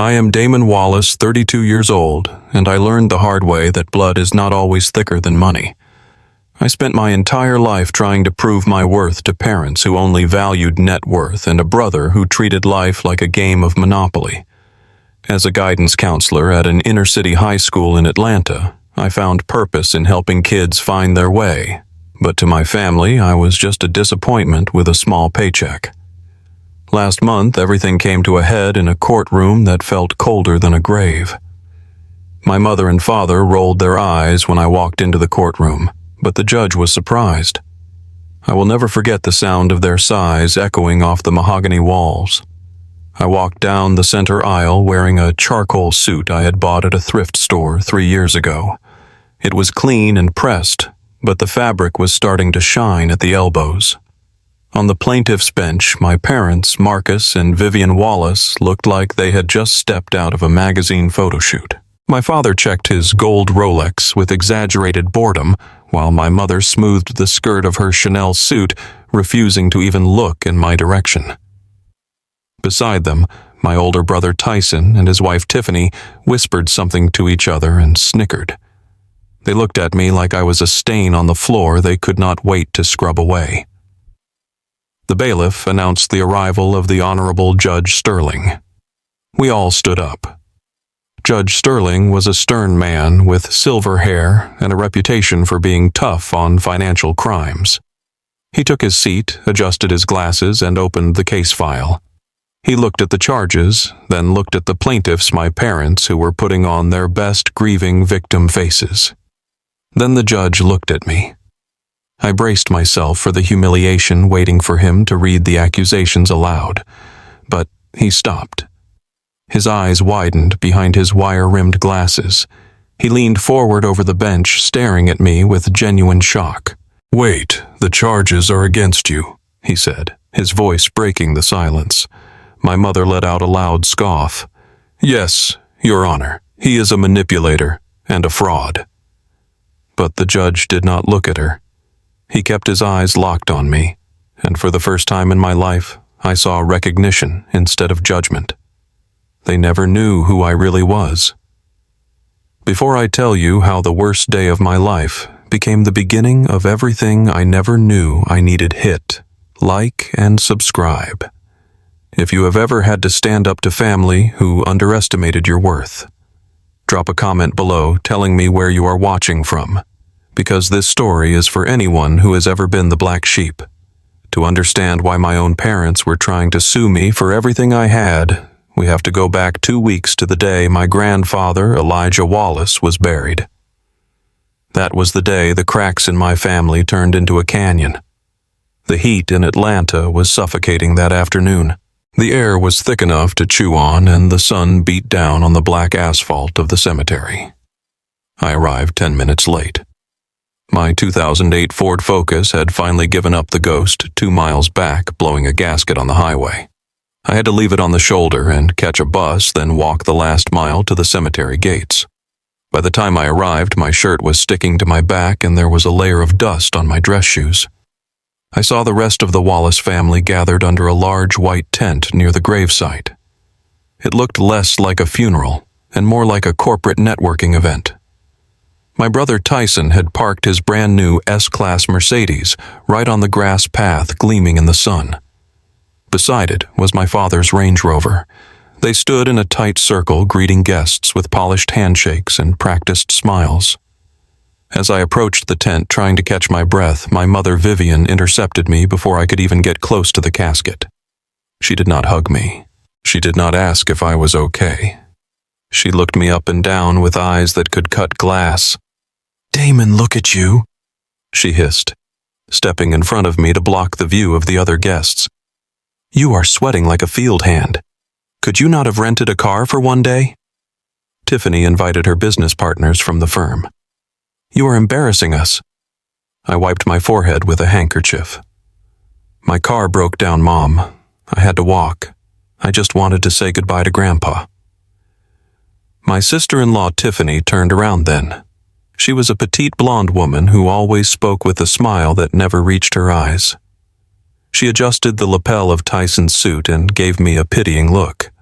I am Damon Wallace, 32 years old, and I learned the hard way that blood is not always thicker than money. I spent my entire life trying to prove my worth to parents who only valued net worth and a brother who treated life like a game of Monopoly. As a guidance counselor at an inner-city high school in Atlanta, I found purpose in helping kids find their way, but to my family, I was just a disappointment with a small paycheck. Last month, everything came to a head in a courtroom that felt colder than a grave. My mother and father rolled their eyes when I walked into the courtroom, but the judge was surprised. I will never forget the sound of their sighs echoing off the mahogany walls. I walked down the center aisle wearing a charcoal suit I had bought at a thrift store 3 years ago. It was clean and pressed, but the fabric was starting to shine at the elbows. On the plaintiff's bench, my parents, Marcus and Vivian Wallace, looked like they had just stepped out of a magazine photo shoot. My father checked his gold Rolex with exaggerated boredom, while my mother smoothed the skirt of her Chanel suit, refusing to even look in my direction. Beside them, my older brother Tyson and his wife Tiffany whispered something to each other and snickered. They looked at me like I was a stain on the floor they could not wait to scrub away. The bailiff announced the arrival of the Honorable Judge Sterling. We all stood up. Judge Sterling was a stern man with silver hair and a reputation for being tough on financial crimes. He took his seat, adjusted his glasses, and opened the case file. He looked at the charges, then looked at the plaintiffs, my parents, who were putting on their best grieving victim faces. Then the judge looked at me. I braced myself for the humiliation waiting for him to read the accusations aloud, but he stopped. His eyes widened behind his wire-rimmed glasses. He leaned forward over the bench, staring at me with genuine shock. "Wait, the charges are against you," he said, his voice breaking the silence. My mother let out a loud scoff. "Yes, Your Honor, he is a manipulator and a fraud." But the judge did not look at her. He kept his eyes locked on me, and for the first time in my life, I saw recognition instead of judgment. They never knew who I really was. Before I tell you how the worst day of my life became the beginning of everything I never knew I needed, hit like and subscribe. If you have ever had to stand up to family who underestimated your worth, drop a comment below telling me where you are watching from, because this story is for anyone who has ever been the black sheep. To understand why my own parents were trying to sue me for everything I had, we have to go back 2 weeks to the day my grandfather, Elijah Wallace, was buried. That was the day the cracks in my family turned into a canyon. The heat in Atlanta was suffocating that afternoon. The air was thick enough to chew on, and the sun beat down on the black asphalt of the cemetery. I arrived 10 minutes late. My 2008 Ford Focus had finally given up the ghost 2 miles back, blowing a gasket on the highway. I had to leave it on the shoulder and catch a bus, then walk the last mile to the cemetery gates. By the time I arrived, my shirt was sticking to my back and there was a layer of dust on my dress shoes. I saw the rest of the Wallace family gathered under a large white tent near the gravesite. It looked less like a funeral and more like a corporate networking event. My brother Tyson had parked his brand new S-Class Mercedes right on the grass path gleaming in the sun. Beside it was my father's Range Rover. They stood in a tight circle greeting guests with polished handshakes and practiced smiles. As I approached the tent trying to catch my breath, my mother Vivian intercepted me before I could even get close to the casket. She did not hug me. She did not ask if I was okay. She looked me up and down with eyes that could cut glass. "Damon, look at you," she hissed, stepping in front of me to block the view of the other guests. "You are sweating like a field hand. Could you not have rented a car for one day?" Tiffany invited her business partners from the firm. "You are embarrassing us." I wiped my forehead with a handkerchief. "My car broke down, Mom. I had to walk. I just wanted to say goodbye to Grandpa." My sister-in-law Tiffany turned around then. She was a petite blonde woman who always spoke with a smile that never reached her eyes. She adjusted the lapel of Tyson's suit and gave me a pitying look.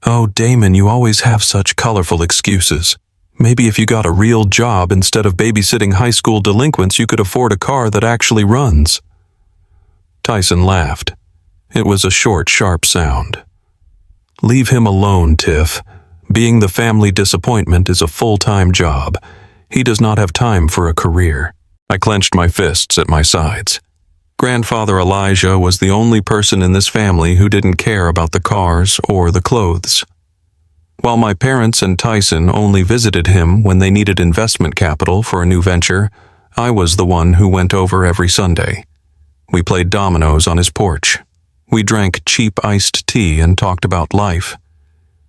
"Oh, Damon, you always have such colorful excuses. Maybe if you got a real job instead of babysitting high school delinquents, you could afford a car that actually runs." Tyson laughed. It was a short, sharp sound. "Leave him alone, Tiff. Being the family disappointment is a full-time job. He does not have time for a career." I clenched my fists at my sides. Grandfather Elijah was the only person in this family who didn't care about the cars or the clothes. While my parents and Tyson only visited him when they needed investment capital for a new venture, I was the one who went over every Sunday. We played dominoes on his porch. We drank cheap iced tea and talked about life.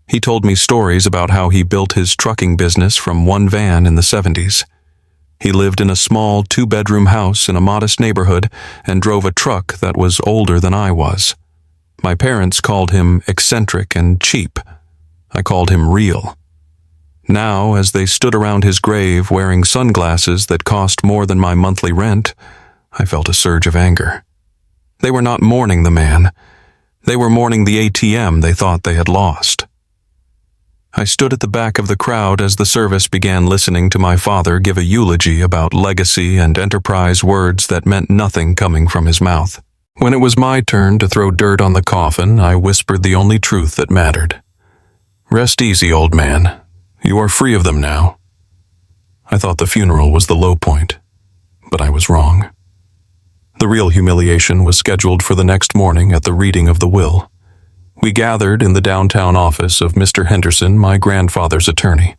He told me stories about how he built his trucking business from one van in the 70s. He lived in a small 2-bedroom house in a modest neighborhood and drove a truck that was older than I was. My parents called him eccentric and cheap. I called him real. Now, as they stood around his grave wearing sunglasses that cost more than my monthly rent, I felt a surge of anger. They were not mourning the man. They were mourning the ATM they thought they had lost. I stood at the back of the crowd as the service began, listening to my father give a eulogy about legacy and enterprise, words that meant nothing coming from his mouth. When it was my turn to throw dirt on the coffin, I whispered the only truth that mattered. "Rest easy, old man. You are free of them now." I thought the funeral was the low point, but I was wrong. The real humiliation was scheduled for the next morning at the reading of the will. We gathered in the downtown office of Mr. Henderson, my grandfather's attorney.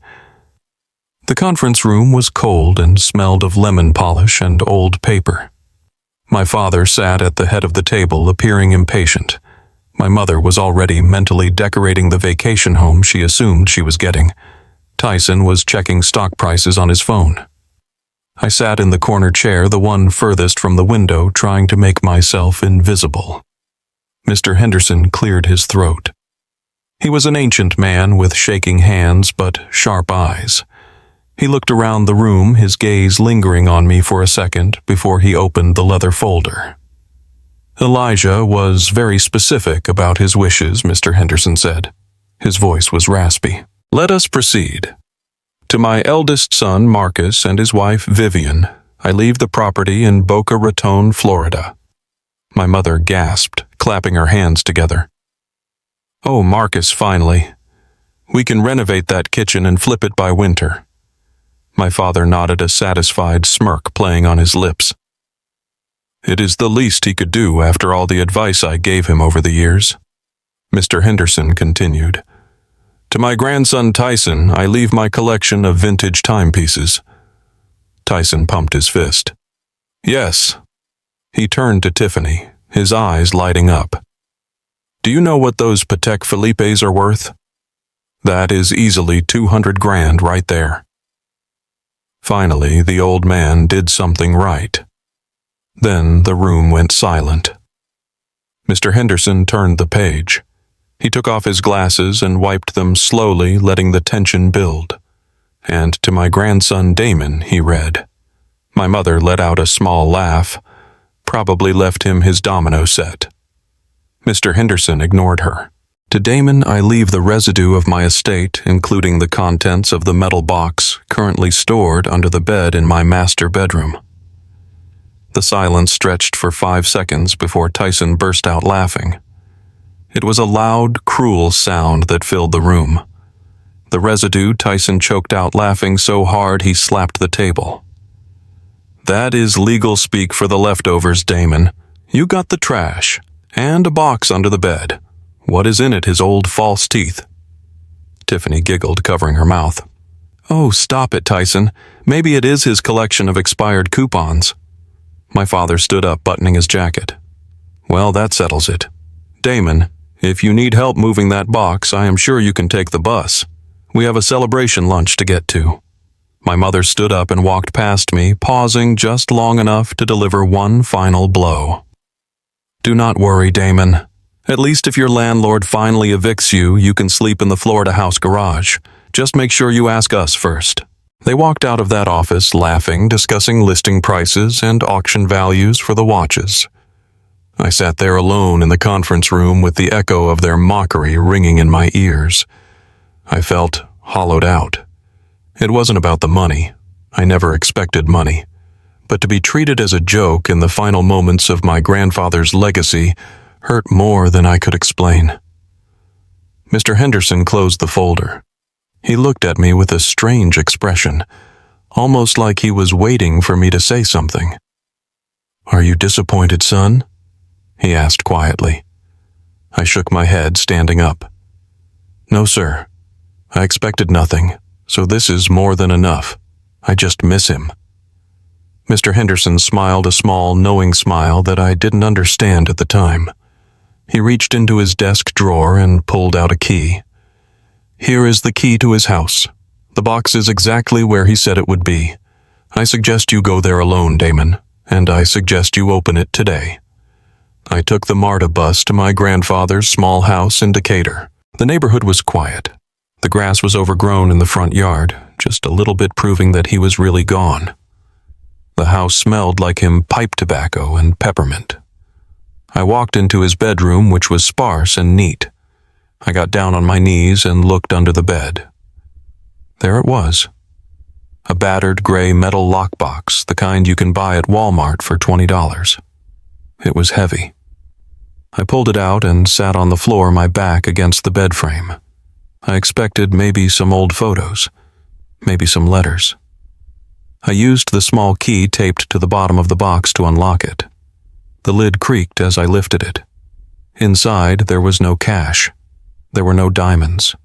The conference room was cold and smelled of lemon polish and old paper. My father sat at the head of the table, appearing impatient. My mother was already mentally decorating the vacation home she assumed she was getting. Tyson was checking stock prices on his phone. I sat in the corner chair, the one furthest from the window, trying to make myself invisible. Mr. Henderson cleared his throat. He was an ancient man with shaking hands but sharp eyes. He looked around the room, his gaze lingering on me for a second before he opened the leather folder. "Elijah was very specific about his wishes," Mr. Henderson said. His voice was raspy. "Let us proceed. To my eldest son, Marcus, and his wife, Vivian, I leave the property in Boca Raton, Florida." My mother gasped, clapping her hands together. "Oh, Marcus, finally. We can renovate that kitchen and flip it by winter." My father nodded, a satisfied smirk playing on his lips. "It is the least he could do after all the advice I gave him over the years." Mr. Henderson continued. "To my grandson Tyson, I leave my collection of vintage timepieces." Tyson pumped his fist. "Yes." He turned to Tiffany, his eyes lighting up. "Do you know what those Patek Philippe's are worth? That is easily 200 grand right there." Finally, the old man did something right. Then the room went silent. Mr. Henderson turned the page. He took off his glasses and wiped them slowly, letting the tension build. And to my grandson Damon, he read. My mother let out a small laugh, probably left him his domino set. Mr. Henderson ignored her. "To Damon, I leave the residue of my estate, including the contents of the metal box currently stored under the bed in my master bedroom." The silence stretched for 5 seconds before Tyson burst out laughing. It was a loud, cruel sound that filled the room. The residue, Tyson choked out, laughing so hard he slapped the table. "That is legal speak for the leftovers, Damon. You got the trash, and a box under the bed. What is in it, his old false teeth?" Tiffany giggled, covering her mouth. "Oh, stop it, Tyson. Maybe it is his collection of expired coupons." My father stood up, buttoning his jacket. "Well, that settles it. Damon, if you need help moving that box, I am sure you can take the bus. We have a celebration lunch to get to." My mother stood up and walked past me, pausing just long enough to deliver one final blow. "Do not worry, Damon. At least if your landlord finally evicts you, you can sleep in the Florida house garage. Just make sure you ask us first." They walked out of that office laughing, discussing listing prices and auction values for the watches. I sat there alone in the conference room with the echo of their mockery ringing in my ears. I felt hollowed out. It wasn't about the money. I never expected money. But to be treated as a joke in the final moments of my grandfather's legacy hurt more than I could explain. Mr. Henderson closed the folder. He looked at me with a strange expression, almost like he was waiting for me to say something. "Are you disappointed, son?" he asked quietly. I shook my head, standing up. "No, sir. I expected nothing, so this is more than enough. I just miss him." Mr. Henderson smiled a small, knowing smile that I didn't understand at the time. He reached into his desk drawer and pulled out a key. "Here is the key to his house. The box is exactly where he said it would be. I suggest you go there alone, Damon, and I suggest you open it today." I took the MARTA bus to my grandfather's small house in Decatur. The neighborhood was quiet. The grass was overgrown in the front yard, just a little bit proving that he was really gone. The house smelled like him pipe tobacco and peppermint. I walked into his bedroom, which was sparse and neat. I got down on my knees and looked under the bed. There it was. A battered gray metal lockbox, the kind you can buy at Walmart for $20. It was heavy. I pulled it out and sat on the floor, my back against the bed frame. I expected maybe some old photos, maybe some letters. I used the small key taped to the bottom of the box to unlock it. The lid creaked as I lifted it. Inside, there was no cash. There were no diamonds.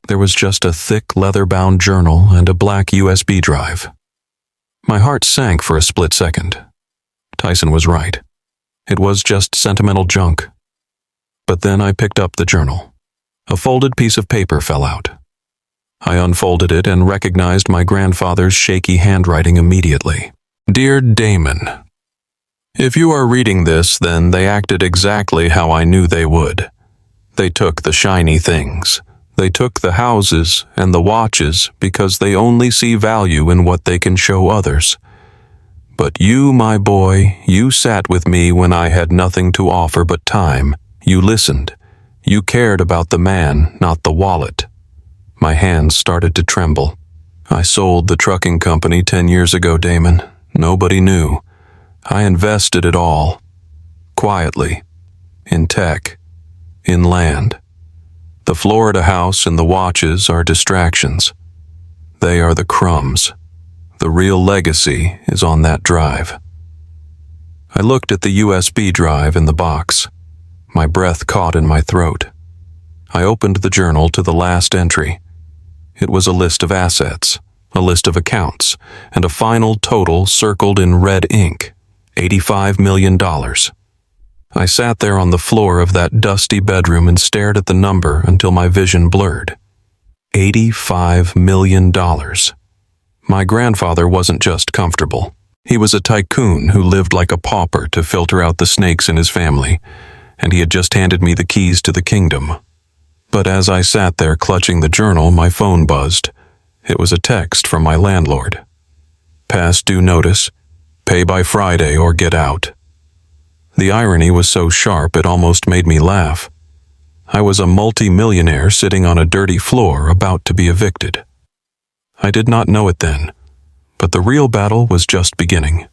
There was just a thick leather-bound journal and a black USB drive. My heart sank for a split second. Tyson was right. It was just sentimental junk. But then I picked up the journal. A folded piece of paper fell out. I unfolded it and recognized my grandfather's shaky handwriting immediately. "Dear Damon, if you are reading this, then they acted exactly how I knew they would. They took the shiny things. They took the houses and the watches because they only see value in what they can show others. But you, my boy, you sat with me when I had nothing to offer but time. You listened. You cared about the man, not the wallet." My hands started to tremble. "I sold the trucking company 10 years ago, Damon. Nobody knew. I invested it all. Quietly. In tech. In land. The Florida house and the watches are distractions. They are the crumbs. The real legacy is on that drive." I looked at the USB drive in the box. My breath caught in my throat. I opened the journal to the last entry. It was a list of assets, a list of accounts, and a final total circled in red ink, $85 million. I sat there on the floor of that dusty bedroom and stared at the number until my vision blurred. $85 million. My grandfather wasn't just comfortable. He was a tycoon who lived like a pauper to filter out the snakes in his family, and he had just handed me the keys to the kingdom. But as I sat there clutching the journal, my phone buzzed. It was a text from my landlord. "Past due notice. Pay by Friday or get out." The irony was so sharp it almost made me laugh. I was a multi-millionaire sitting on a dirty floor about to be evicted. I did not know it then, but the real battle was just beginning.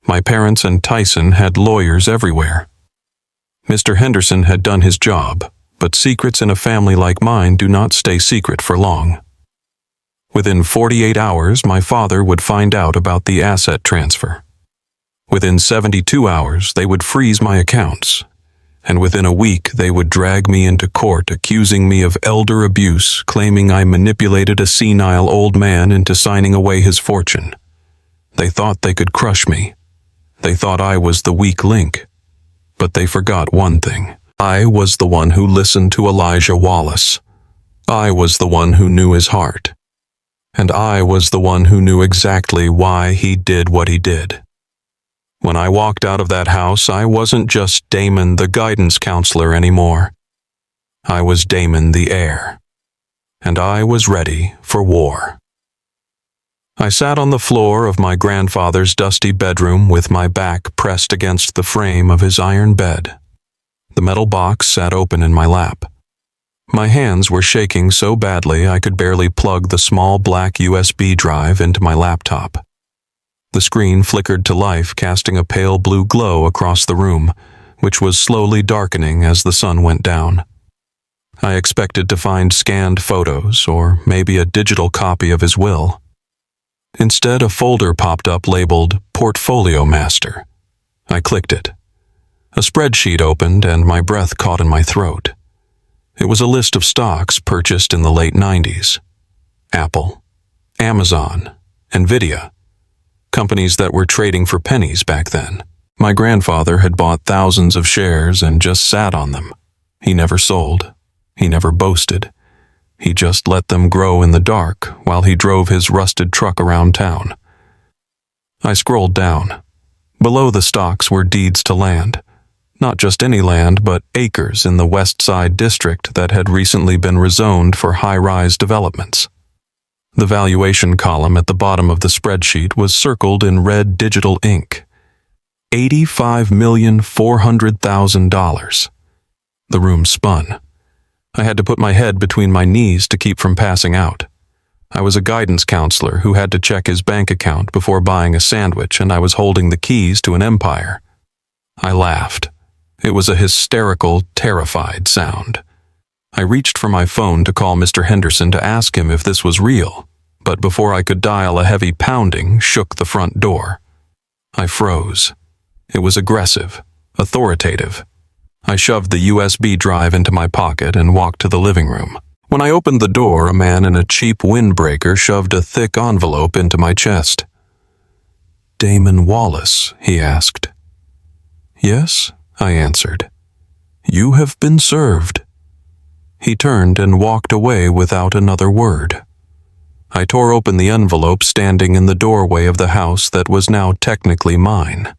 My parents and Tyson had lawyers everywhere. Mr. Henderson had done his job, but secrets in a family like mine do not stay secret for long. Within 48 hours, my father would find out about the asset transfer. Within 72 hours, they would freeze my accounts. And within a week, they would drag me into court accusing me of elder abuse, claiming I manipulated a senile old man into signing away his fortune. They thought they could crush me. They thought I was the weak link. But they forgot one thing. I was the one who listened to Elijah Wallace. I was the one who knew his heart. And I was the one who knew exactly why he did what he did. When I walked out of that house, I wasn't just Damon the guidance counselor anymore. I was Damon the heir. And I was ready for war. I sat on the floor of my grandfather's dusty bedroom with my back pressed against the frame of his iron bed. The metal box sat open in my lap. My hands were shaking so badly I could barely plug the small black USB drive into my laptop. The screen flickered to life, casting a pale blue glow across the room, which was slowly darkening as the sun went down. I expected to find scanned photos or maybe a digital copy of his will. Instead, a folder popped up labeled Portfolio Master. I clicked it. A spreadsheet opened and my breath caught in my throat. It was a list of stocks purchased in the late 90s. Apple, Amazon, Nvidia. Companies that were trading for pennies back then. My grandfather had bought thousands of shares and just sat on them. He never sold. He never boasted. He just let them grow in the dark while he drove his rusted truck around town. I scrolled down. Below the stocks were deeds to land. Not just any land, but acres in the West Side district that had recently been rezoned for high-rise developments. The valuation column at the bottom of the spreadsheet was circled in red digital ink. $85,400,000. The room spun. I had to put my head between my knees to keep from passing out. I was a guidance counselor who had to check his bank account before buying a sandwich, and I was holding the keys to an empire. I laughed. It was a hysterical, terrified sound. I reached for my phone to call Mr. Henderson to ask him if this was real, but before I could dial, a heavy pounding shook the front door. I froze. It was aggressive, authoritative. I shoved the USB drive into my pocket and walked to the living room. When I opened the door, a man in a cheap windbreaker shoved a thick envelope into my chest. "Damon Wallace?" he asked. "Yes," I answered. "You have been served." He turned and walked away without another word. I tore open the envelope standing in the doorway of the house that was now technically mine.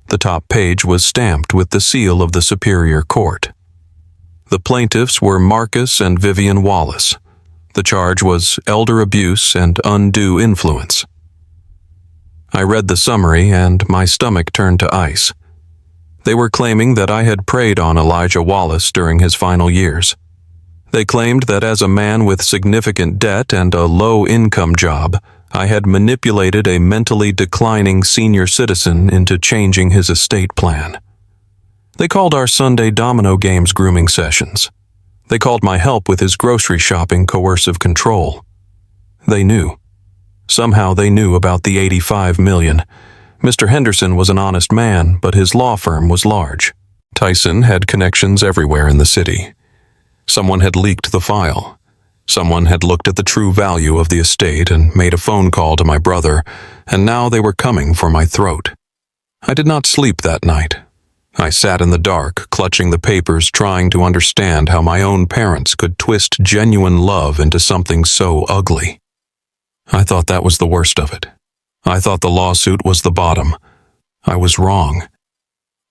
The top page was stamped with the seal of the Superior Court. The plaintiffs were Marcus and Vivian Wallace. The charge was elder abuse and undue influence. I read the summary and my stomach turned to ice. They were claiming that I had preyed on Elijah Wallace during his final years. They claimed that as a man with significant debt and a low-income job, I had manipulated a mentally declining senior citizen into changing his estate plan. They called our Sunday domino games grooming sessions. They called my help with his grocery shopping coercive control. They knew. Somehow they knew about the $85 million. Mr. Henderson was an honest man, but his law firm was large. Tyson had connections everywhere in the city. Someone had leaked the file. Someone had looked at the true value of the estate and made a phone call to my brother, and now they were coming for my throat. I did not sleep that night. I sat in the dark, clutching the papers, trying to understand how my own parents could twist genuine love into something so ugly. I thought that was the worst of it. I thought the lawsuit was the bottom. I was wrong.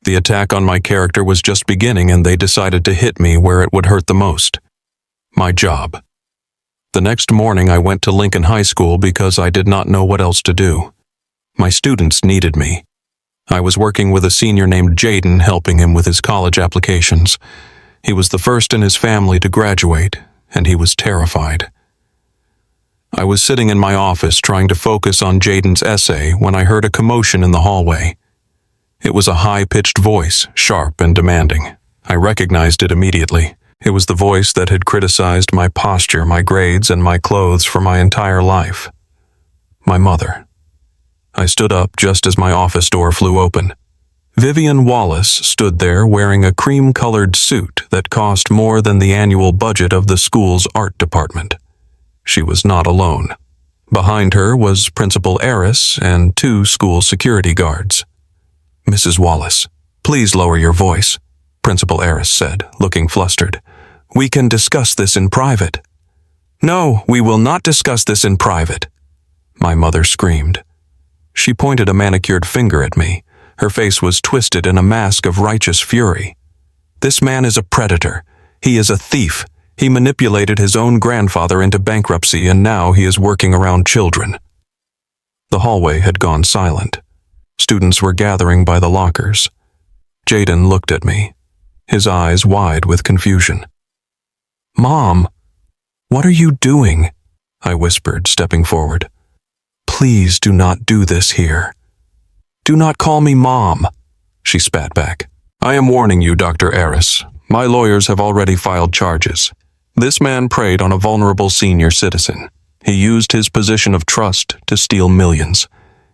The attack on my character was just beginning, and they decided to hit me where it would hurt the most. My job. The next morning I went to Lincoln High School because I did not know what else to do. My students needed me. I was working with a senior named Jaden, helping him with his college applications. He was the first in his family to graduate, and he was terrified. I was sitting in my office trying to focus on Jaden's essay when I heard a commotion in the hallway. It was a high-pitched voice, sharp and demanding. I recognized it immediately. It was the voice that had criticized my posture, my grades, and my clothes for my entire life. My mother. I stood up just as my office door flew open. Vivian Wallace stood there wearing a cream-colored suit that cost more than the annual budget of the school's art department. She was not alone. Behind her was Principal Eris and 2 school security guards. "Mrs. Wallace, please lower your voice," Principal Eris said, looking flustered. "We can discuss this in private." "No, we will not discuss this in private," my mother screamed. She pointed a manicured finger at me. Her face was twisted in a mask of righteous fury. "This man is a predator. He is a thief. He manipulated his own grandfather into bankruptcy, and now he is working around children." The hallway had gone silent. Students were gathering by the lockers. Jaden looked at me, his eyes wide with confusion. "Mom, what are you doing?" I whispered, stepping forward. "Please do not do this here." "Do not call me Mom," she spat back. "I am warning you, Dr. Aris. My lawyers have already filed charges. This man preyed on a vulnerable senior citizen. He used his position of trust to steal millions.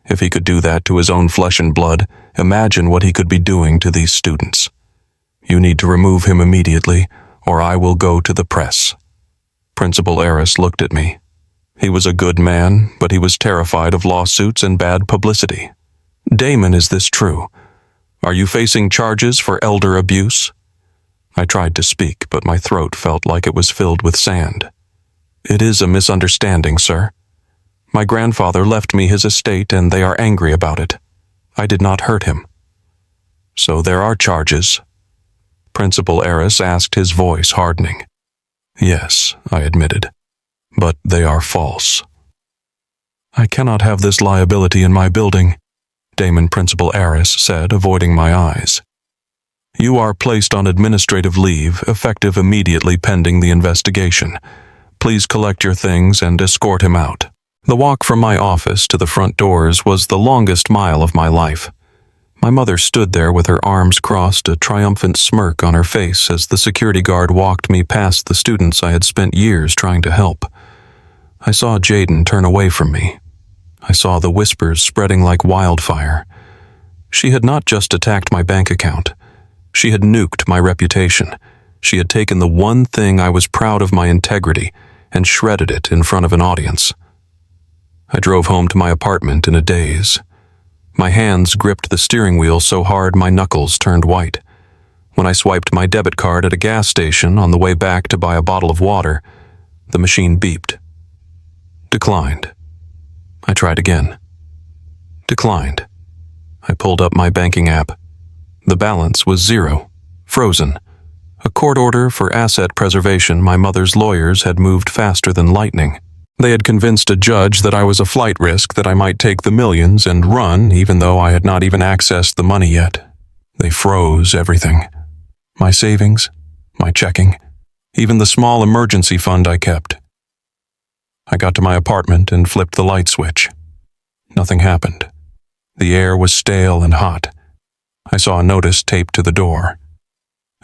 If he could do that to his own flesh and blood, imagine what he could be doing to these students. You need to remove him immediately, or I will go to the press." Principal Aris looked at me. He was a good man, but he was terrified of lawsuits and bad publicity. "Damon, is this true? Are you facing charges for elder abuse?" I tried to speak, but my throat felt like it was filled with sand. "It is a misunderstanding, sir. My grandfather left me his estate and they are angry about it. I did not hurt him." "So there are charges?" Principal Aris asked, his voice hardening. "Yes," I admitted, "but they are false." "I cannot have this liability in my building," Damon Principal Aris said, avoiding my eyes. "You are placed on administrative leave, effective immediately pending the investigation. Please collect your things and escort him out." The walk from my office to the front doors was the longest mile of my life. My mother stood there with her arms crossed, a triumphant smirk on her face as the security guard walked me past the students I had spent years trying to help. I saw Jaden turn away from me. I saw the whispers spreading like wildfire. She had not just attacked my bank account. She had nuked my reputation. She had taken the one thing I was proud of, my integrity, and shredded it in front of an audience. I drove home to my apartment in a daze. My hands gripped the steering wheel so hard my knuckles turned white. When I swiped my debit card at a gas station on the way back to buy a bottle of water, the machine beeped. Declined. I tried again. Declined. I pulled up my banking app. The balance was zero, frozen. A court order for asset preservation my mother's lawyers had moved faster than lightning. They had convinced a judge that I was a flight risk, that I might take the millions and run even though I had not even accessed the money yet. They froze everything. My savings, my checking, even the small emergency fund I kept. I got to my apartment and flipped the light switch. Nothing happened. The air was stale and hot. I saw a notice taped to the door.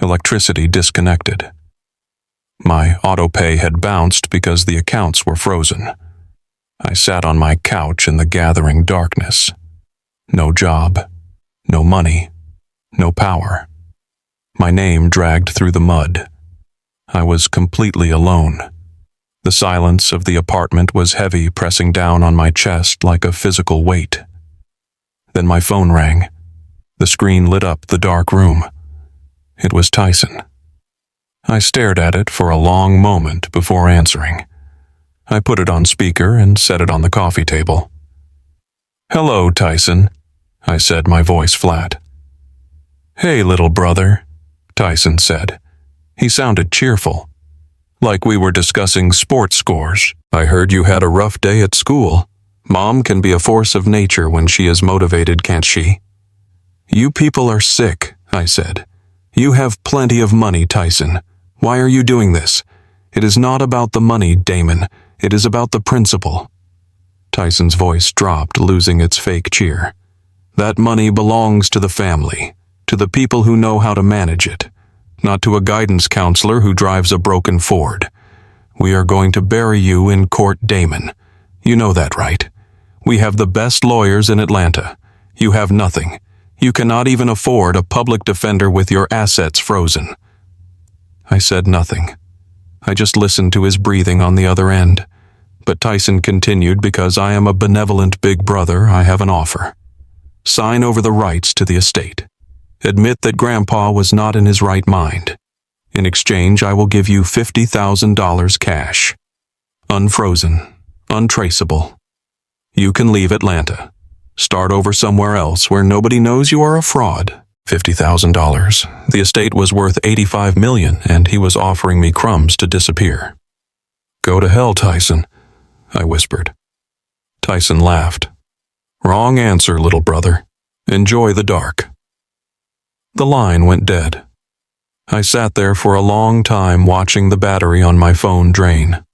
Electricity disconnected. My auto-pay had bounced because the accounts were frozen. I sat on my couch in the gathering darkness. No job, no money, no power. My name dragged through the mud. I was completely alone. The silence of the apartment was heavy, pressing down on my chest like a physical weight. Then my phone rang. The screen lit up the dark room. It was Tyson. I stared at it for a long moment before answering. I put it on speaker and set it on the coffee table. "Hello, Tyson," I said, my voice flat. "Hey, little brother," Tyson said. He sounded cheerful, like we were discussing sports scores. "I heard you had a rough day at school. Mom can be a force of nature when she is motivated, can't she?" "You people are sick," I said. "You have plenty of money, Tyson. Why are you doing this? It is not about the money, Damon. It is about the principle." Tyson's voice dropped, losing its fake cheer. "That money belongs to the family, to the people who know how to manage it, not to a guidance counselor who drives a broken Ford. We are going to bury you in court, Damon. You know that, right? We have the best lawyers in Atlanta. You have nothing. You cannot even afford a public defender with your assets frozen." I said nothing. I just listened to his breathing on the other end. But Tyson continued, "Because I am a benevolent big brother, I have an offer. Sign over the rights to the estate. Admit that Grandpa was not in his right mind. In exchange, I will give you $50,000 cash. Unfrozen, untraceable. You can leave Atlanta. Start over somewhere else where nobody knows you are a fraud." $50,000. The estate was worth $85 million, and he was offering me crumbs to disappear. "Go to hell, Tyson," I whispered. Tyson laughed. Wrong answer, little brother. Enjoy the dark. The line went dead. I sat there for a long time watching the battery on my phone drain.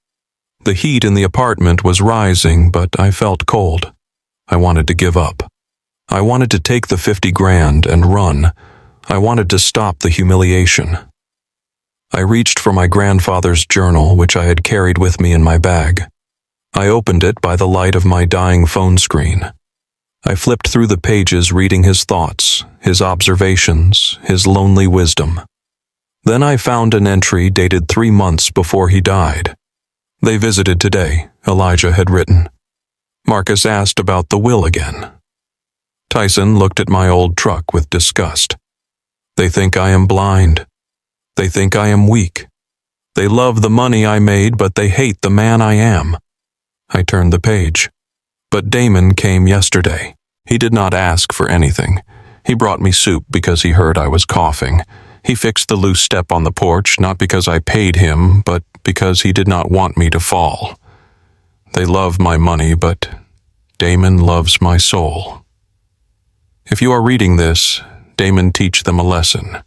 The heat in the apartment was rising, but I felt cold. I wanted to give up. I wanted to take the 50 grand and run. I wanted to stop the humiliation. I reached for my grandfather's journal, which I had carried with me in my bag. I opened it by the light of my dying phone screen. I flipped through the pages reading his thoughts, his observations, his lonely wisdom. Then I found an entry dated 3 months before he died. They visited today, Elijah had written. Marcus asked about the will again. Tyson looked at my old truck with disgust. They think I am blind. They think I am weak. They love the money I made, but they hate the man I am. I turned the page. But Damon came yesterday. He did not ask for anything. He brought me soup because he heard I was coughing. He fixed the loose step on the porch, not because I paid him, but because he did not want me to fall. They love my money, but Damon loves my soul. If you are reading this, Damon teach them a lesson.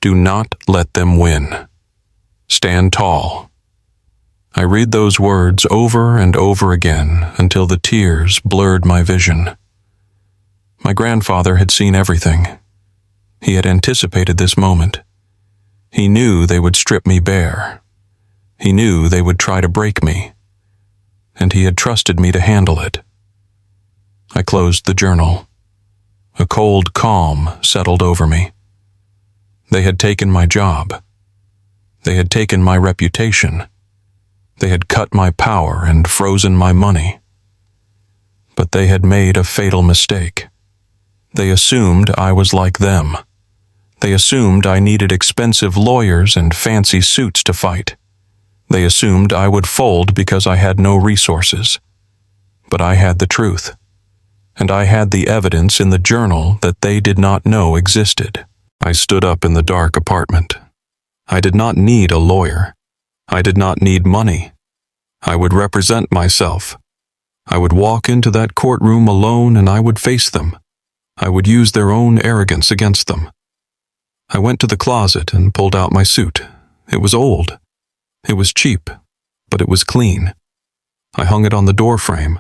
Do not let them win. Stand tall. I read those words over and over again until the tears blurred my vision. My grandfather had seen everything. He had anticipated this moment. He knew they would strip me bare. He knew they would try to break me. And he had trusted me to handle it. I closed the journal. A cold calm settled over me. They had taken my job. They had taken my reputation. They had cut my power and frozen my money. But they had made a fatal mistake. They assumed I was like them. They assumed I needed expensive lawyers and fancy suits to fight. They assumed I would fold because I had no resources. But I had the truth. And I had the evidence in the journal that they did not know existed. I stood up in the dark apartment. I did not need a lawyer. I did not need money. I would represent myself. I would walk into that courtroom alone and I would face them. I would use their own arrogance against them. I went to the closet and pulled out my suit. It was old. It was cheap, but it was clean. I hung it on the door frame.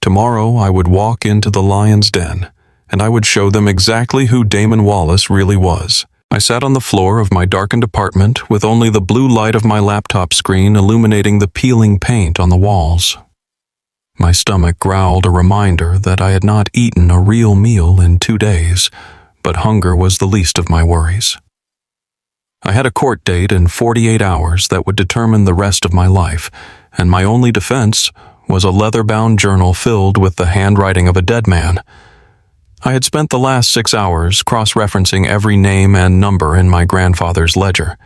Tomorrow I would walk into the lion's den, and I would show them exactly who Damon Wallace really was. I sat on the floor of my darkened apartment with only the blue light of my laptop screen illuminating the peeling paint on the walls. My stomach growled a reminder that I had not eaten a real meal in 2 days, but hunger was the least of my worries. I had a court date in 48 hours that would determine the rest of my life, and my only defense was a leather-bound journal filled with the handwriting of a dead man. I had spent the last 6 hours cross-referencing every name and number in my grandfather's ledger.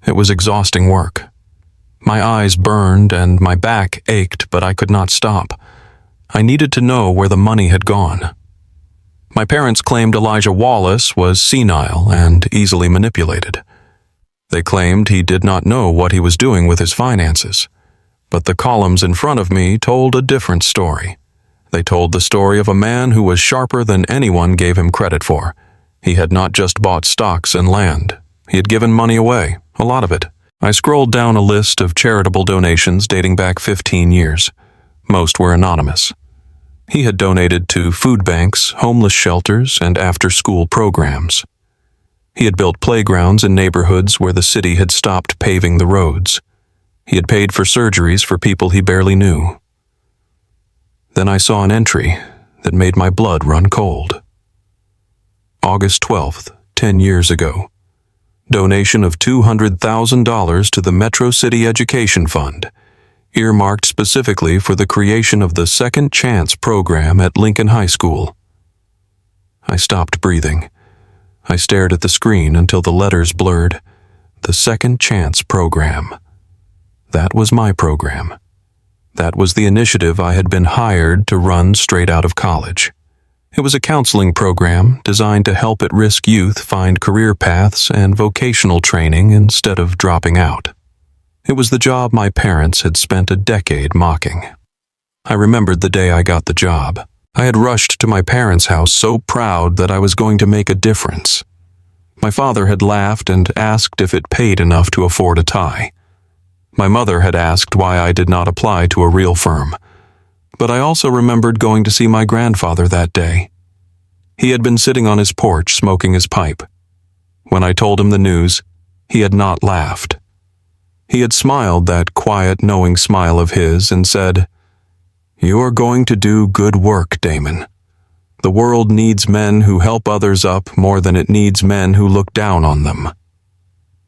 It was exhausting work. My eyes burned and my back ached, but I could not stop. I needed to know where the money had gone. My parents claimed Elijah Wallace was senile and easily manipulated. They claimed he did not know what he was doing with his finances. But the columns in front of me told a different story. They told the story of a man who was sharper than anyone gave him credit for. He had not just bought stocks and land. He had given money away, a lot of it. I scrolled down a list of charitable donations dating back 15 years. Most were anonymous. He had donated to food banks, homeless shelters, and after-school programs. He had built playgrounds in neighborhoods where the city had stopped paving the roads. He had paid for surgeries for people he barely knew. Then I saw an entry that made my blood run cold. August 12th, 10 years ago. Donation of $200,000 to the Metro City Education Fund, earmarked specifically for the creation of the Second Chance program at Lincoln High School. I stopped breathing. I stared at the screen until the letters blurred. The Second Chance program. That was my program. That was the initiative I had been hired to run straight out of college. It was a counseling program designed to help at-risk youth find career paths and vocational training instead of dropping out. It was the job my parents had spent a decade mocking. I remembered the day I got the job. I had rushed to my parents' house so proud that I was going to make a difference. My father had laughed and asked if it paid enough to afford a tie. My mother had asked why I did not apply to a real firm. But I also remembered going to see my grandfather that day. He had been sitting on his porch smoking his pipe. When I told him the news, he had not laughed. He had smiled that quiet, knowing smile of his and said, "You are going to do good work, Damon. The world needs men who help others up more than it needs men who look down on them."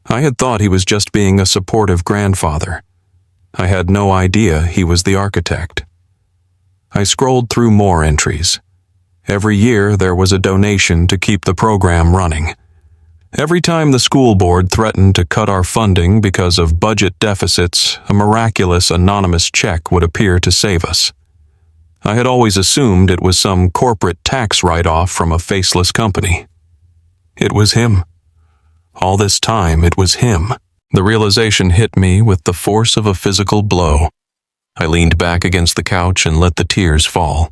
I had thought he was just being a supportive grandfather. I had no idea he was the architect. I scrolled through more entries. Every year there was a donation to keep the program running. Every time the school board threatened to cut our funding because of budget deficits, a miraculous anonymous check would appear to save us. I had always assumed it was some corporate tax write-off from a faceless company. It was him. All this time, it was him. The realization hit me with the force of a physical blow. I leaned back against the couch and let the tears fall.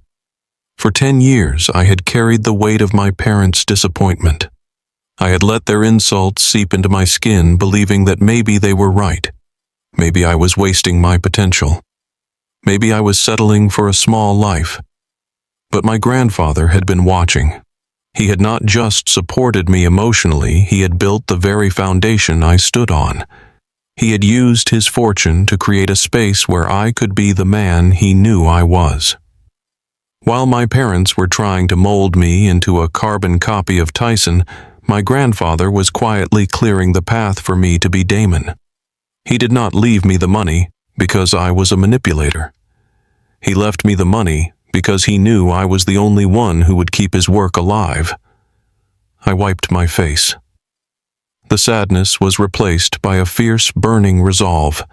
For 10 years, I had carried the weight of my parents' disappointment. I had let their insults seep into my skin, believing that maybe they were right. Maybe I was wasting my potential. Maybe I was settling for a small life. But my grandfather had been watching. He had not just supported me emotionally, he had built the very foundation I stood on. He had used his fortune to create a space where I could be the man he knew I was. While my parents were trying to mold me into a carbon copy of Tyson, my grandfather was quietly clearing the path for me to be Damon. He did not leave me the money because I was a manipulator. He left me the money because he knew I was the only one who would keep his work alive. I wiped my face. The sadness was replaced by a fierce, burning resolve.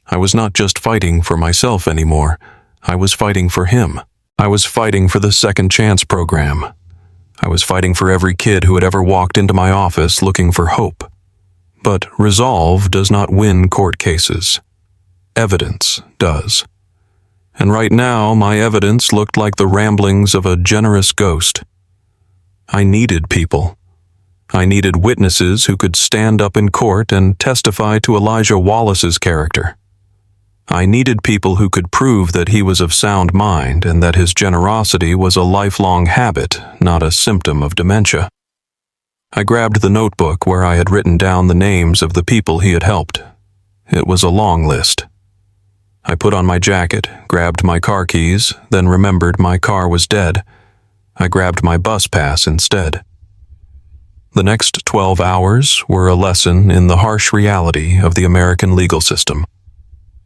I was not just fighting for myself anymore. I was fighting for him. I was fighting for the Second Chance program. I was fighting for every kid who had ever walked into my office looking for hope. But resolve does not win court cases. Evidence does. And right now, my evidence looked like the ramblings of a generous ghost. I needed people. I needed witnesses who could stand up in court and testify to Elijah Wallace's character. I needed people who could prove that he was of sound mind and that his generosity was a lifelong habit, not a symptom of dementia. I grabbed the notebook where I had written down the names of the people he had helped. It was a long list. I put on my jacket, grabbed my car keys, then remembered my car was dead. I grabbed my bus pass instead. The next 12 hours were a lesson in the harsh reality of the American legal system.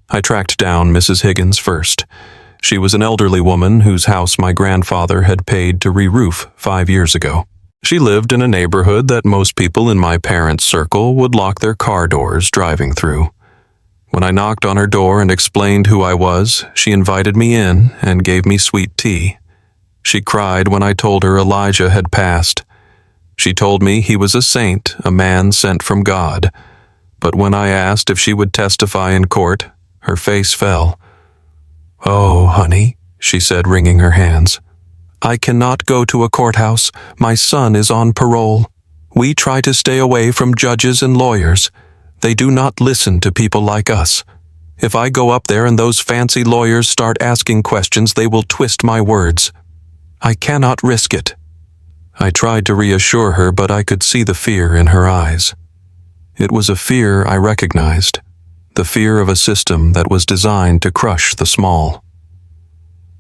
I tracked down Mrs. Higgins first. She was an elderly woman whose house my grandfather had paid to re-roof 5 years ago. She lived in a neighborhood that most people in my parents' circle would lock their car doors driving through. When I knocked on her door and explained who I was, she invited me in and gave me sweet tea. She cried when I told her Elijah had passed. She told me he was a saint, a man sent from God. But when I asked if she would testify in court, her face fell. "Oh, honey," she said, wringing her hands. "I cannot go to a courthouse. My son is on parole. We try to stay away from judges and lawyers. They do not listen to people like us. If I go up there and those fancy lawyers start asking questions, they will twist my words. I cannot risk it." I tried to reassure her, but I could see the fear in her eyes. It was a fear I recognized, the fear of a system that was designed to crush the small.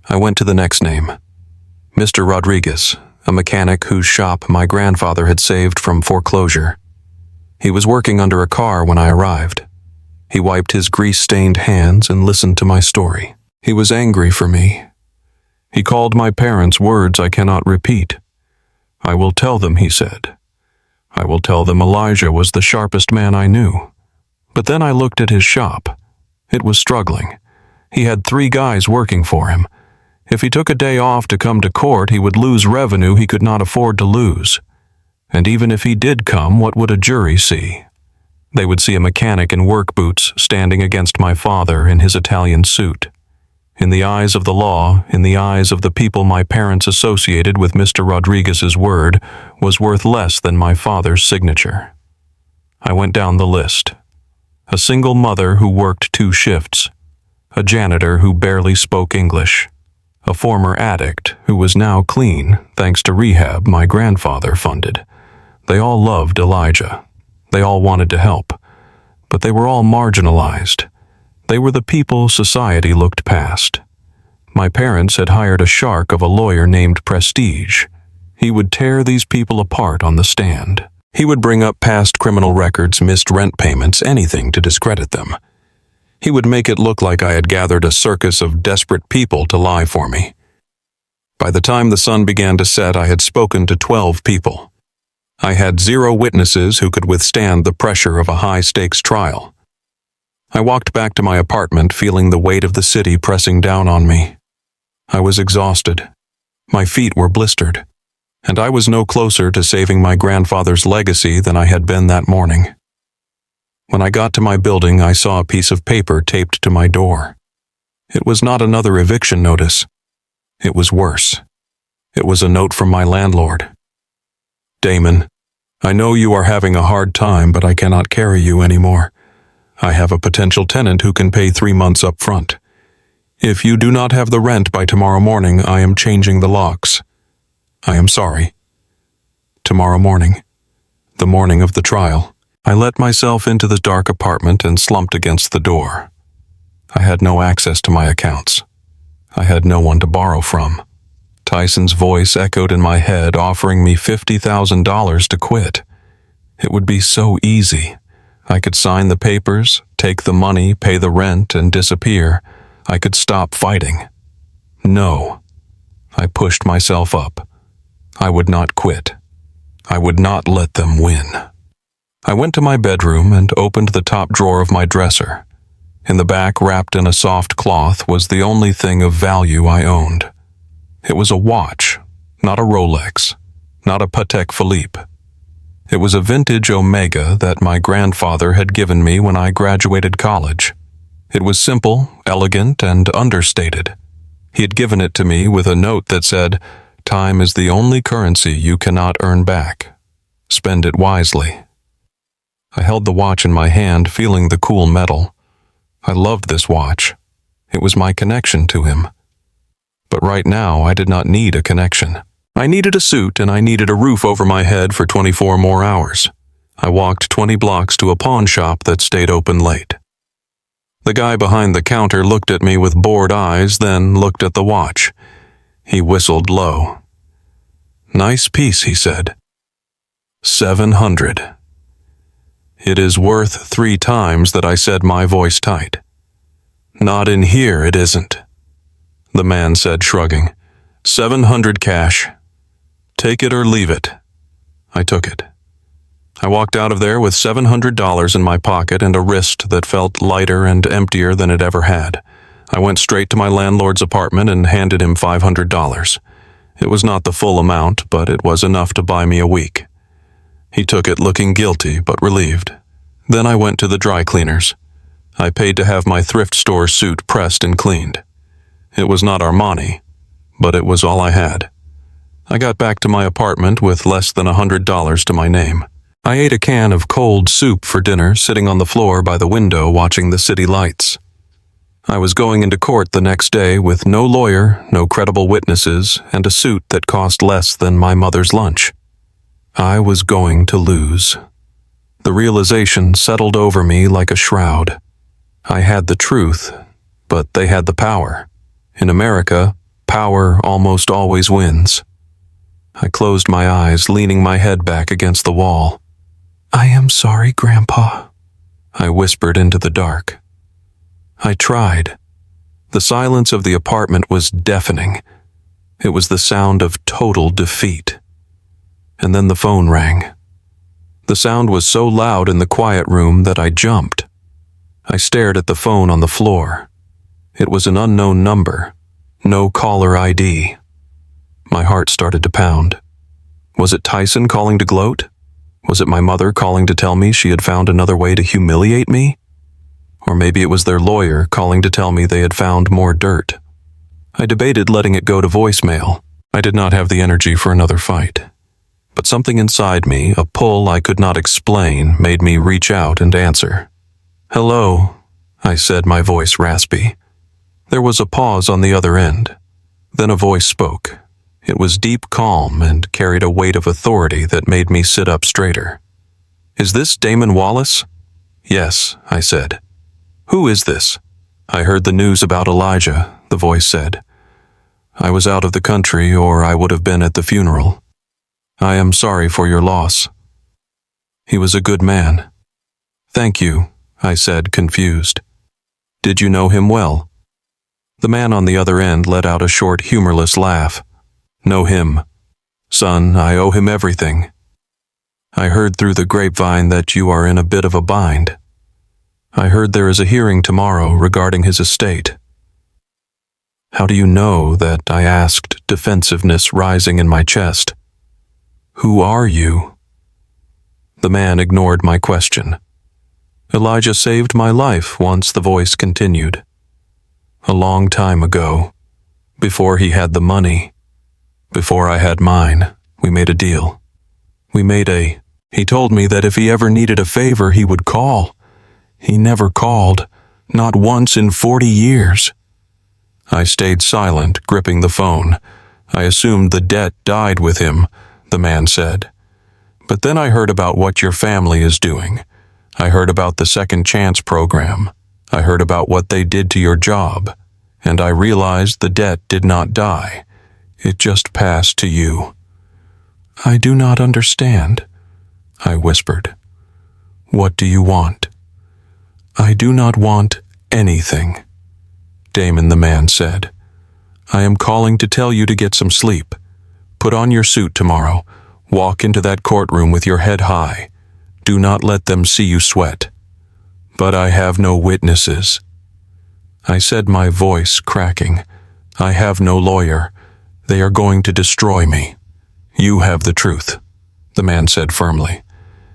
I went to the next name, Mr. Rodriguez, a mechanic whose shop my grandfather had saved from foreclosure. He was working under a car when I arrived. He wiped his grease-stained hands and listened to my story. He was angry for me. He called my parents words I cannot repeat. "I will tell them," he said. "I will tell them Elijah was the sharpest man I knew." But then I looked at his shop. It was struggling. He had 3 guys working for him. If he took a day off to come to court, he would lose revenue he could not afford to lose. And even if he did come, what would a jury see? They would see a mechanic in work boots standing against my father in his Italian suit. In the eyes of the law, in the eyes of the people my parents associated with Mr. Rodriguez's word, was worth less than my father's signature. I went down the list. A single mother who worked 2 shifts. A janitor who barely spoke English. A former addict who was now clean thanks to rehab my grandfather funded. They all loved Elijah. They all wanted to help. But they were all marginalized. They were the people society looked past. My parents had hired a shark of a lawyer named Prestige. He would tear these people apart on the stand. He would bring up past criminal records, missed rent payments, anything to discredit them. He would make it look like I had gathered a circus of desperate people to lie for me. By the time the sun began to set, I had spoken to 12 people. I had 0 witnesses who could withstand the pressure of a high-stakes trial. I walked back to my apartment feeling the weight of the city pressing down on me. I was exhausted. My feet were blistered, and I was no closer to saving my grandfather's legacy than I had been that morning. When I got to my building, I saw a piece of paper taped to my door. It was not another eviction notice. It was worse. It was a note from my landlord. Damon, I know you are having a hard time, but I cannot carry you anymore. I have a potential tenant who can pay 3 months up front. If you do not have the rent by tomorrow morning, I am changing the locks. I am sorry. Tomorrow morning, the morning of the trial, I let myself into the dark apartment and slumped against the door. I had no access to my accounts. I had no one to borrow from. Tyson's voice echoed in my head, offering me $50,000 to quit. It would be so easy. I could sign the papers, take the money, pay the rent, and disappear. I could stop fighting. No. I pushed myself up. I would not quit. I would not let them win. I went to my bedroom and opened the top drawer of my dresser. In the back, wrapped in a soft cloth, was the only thing of value I owned. It was a watch, not a Rolex, not a Patek Philippe. It was a vintage Omega that my grandfather had given me when I graduated college. It was simple, elegant, and understated. He had given it to me with a note that said, "Time is the only currency you cannot earn back. Spend it wisely." I held the watch in my hand, feeling the cool metal. I loved this watch. It was my connection to him. But right now, I did not need a connection. I needed a suit and I needed a roof over my head for 24 more hours. I walked 20 blocks to a pawn shop that stayed open late. The guy behind the counter looked at me with bored eyes, then looked at the watch. He whistled low. "Nice piece," he said. $700. It is worth 3 times that, I said, my voice tight. "Not in here, it isn't," the man said, shrugging. $700 cash. Take it or leave it." I took it. I walked out of there with $700 in my pocket and a wrist that felt lighter and emptier than it ever had. I went straight to my landlord's apartment and handed him $500. It was not the full amount, but it was enough to buy me a week. He took it looking guilty but relieved. Then I went to the dry cleaners. I paid to have my thrift store suit pressed and cleaned. It was not Armani, but it was all I had. I got back to my apartment with less than $100 to my name. I ate a can of cold soup for dinner, sitting on the floor by the window watching the city lights. I was going into court the next day with no lawyer, no credible witnesses, and a suit that cost less than my mother's lunch. I was going to lose. The realization settled over me like a shroud. I had the truth, but they had the power. In America, power almost always wins. I closed my eyes, leaning my head back against the wall. "I am sorry, Grandpa," I whispered into the dark. I tried. The silence of the apartment was deafening. It was the sound of total defeat. And then the phone rang. The sound was so loud in the quiet room that I jumped. I stared at the phone on the floor. It was an unknown number. No caller ID. My heart started to pound. Was it Tyson calling to gloat? Was it my mother calling to tell me she had found another way to humiliate me? Or maybe it was their lawyer calling to tell me they had found more dirt. I debated letting it go to voicemail. I did not have the energy for another fight. But something inside me, a pull I could not explain, made me reach out and answer. "Hello," I said, my voice raspy. There was a pause on the other end. Then a voice spoke. It was deep calm and carried a weight of authority that made me sit up straighter. "Is this Damon Wallace?" "Yes," I said. "Who is this?" "I heard the news about Elijah," the voice said. "I was out of the country, or I would have been at the funeral. I am sorry for your loss. He was a good man." "Thank you," I said, confused. "Did you know him well?" The man on the other end let out a short, humorless laugh. "Know him. Son, I owe him everything. I heard through the grapevine that you are in a bit of a bind. I heard there is a hearing tomorrow regarding his estate." "How do you know that?" I asked, defensiveness rising in my chest. "Who are you?" The man ignored my question. "Elijah saved my life once," the voice continued. "A long time ago, before he had the money, before I had mine, we made a deal. He told me that if he ever needed a favor, he would call. He never called, not once in 40 years. I stayed silent, gripping the phone. I assumed the debt died with him, the man said. But then I heard about what your family is doing. I heard about the Second Chance program. I heard about what they did to your job. And I realized the debt did not die. It just passed to you." "I do not understand," I whispered. "What do you want?" "I do not want anything," Damon the man said. "I am calling to tell you to get some sleep. Put on your suit tomorrow. Walk into that courtroom with your head high. Do not let them see you sweat." "But I have no witnesses," I said, my voice cracking. "I have no lawyer. They are going to destroy me." "You have the truth," the man said firmly.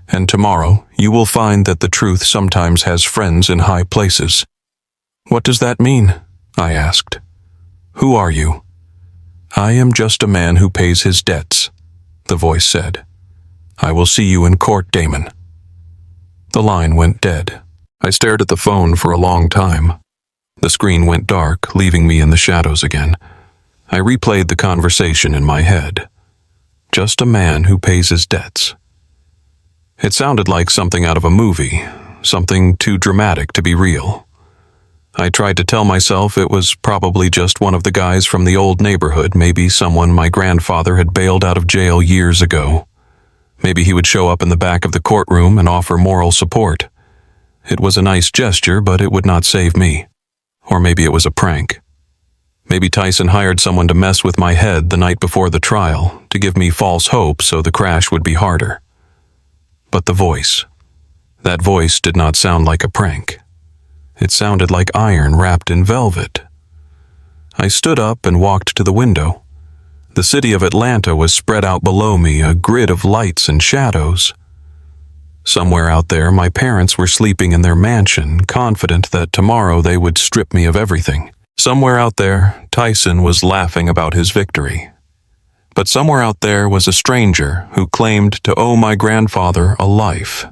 "And tomorrow you will find that the truth sometimes has friends in high places." "What does that mean?" I asked. "Who are you?" "I am just a man who pays his debts," the voice said. "I will see you in court, Damon." The line went dead. I stared at the phone for a long time. The screen went dark, leaving me in the shadows again. I replayed the conversation in my head. Just a man who pays his debts. It sounded like something out of a movie, something too dramatic to be real. I tried to tell myself it was probably just one of the guys from the old neighborhood, maybe someone my grandfather had bailed out of jail years ago. Maybe he would show up in the back of the courtroom and offer moral support. It was a nice gesture, but it would not save me. Or maybe it was a prank. Maybe Tyson hired someone to mess with my head the night before the trial, to give me false hope so the crash would be harder. But the voice. That voice did not sound like a prank. It sounded like iron wrapped in velvet. I stood up and walked to the window. The city of Atlanta was spread out below me, a grid of lights and shadows. Somewhere out there, my parents were sleeping in their mansion, confident that tomorrow they would strip me of everything. Somewhere out there, Tyson was laughing about his victory. But somewhere out there was a stranger who claimed to owe my grandfather a life.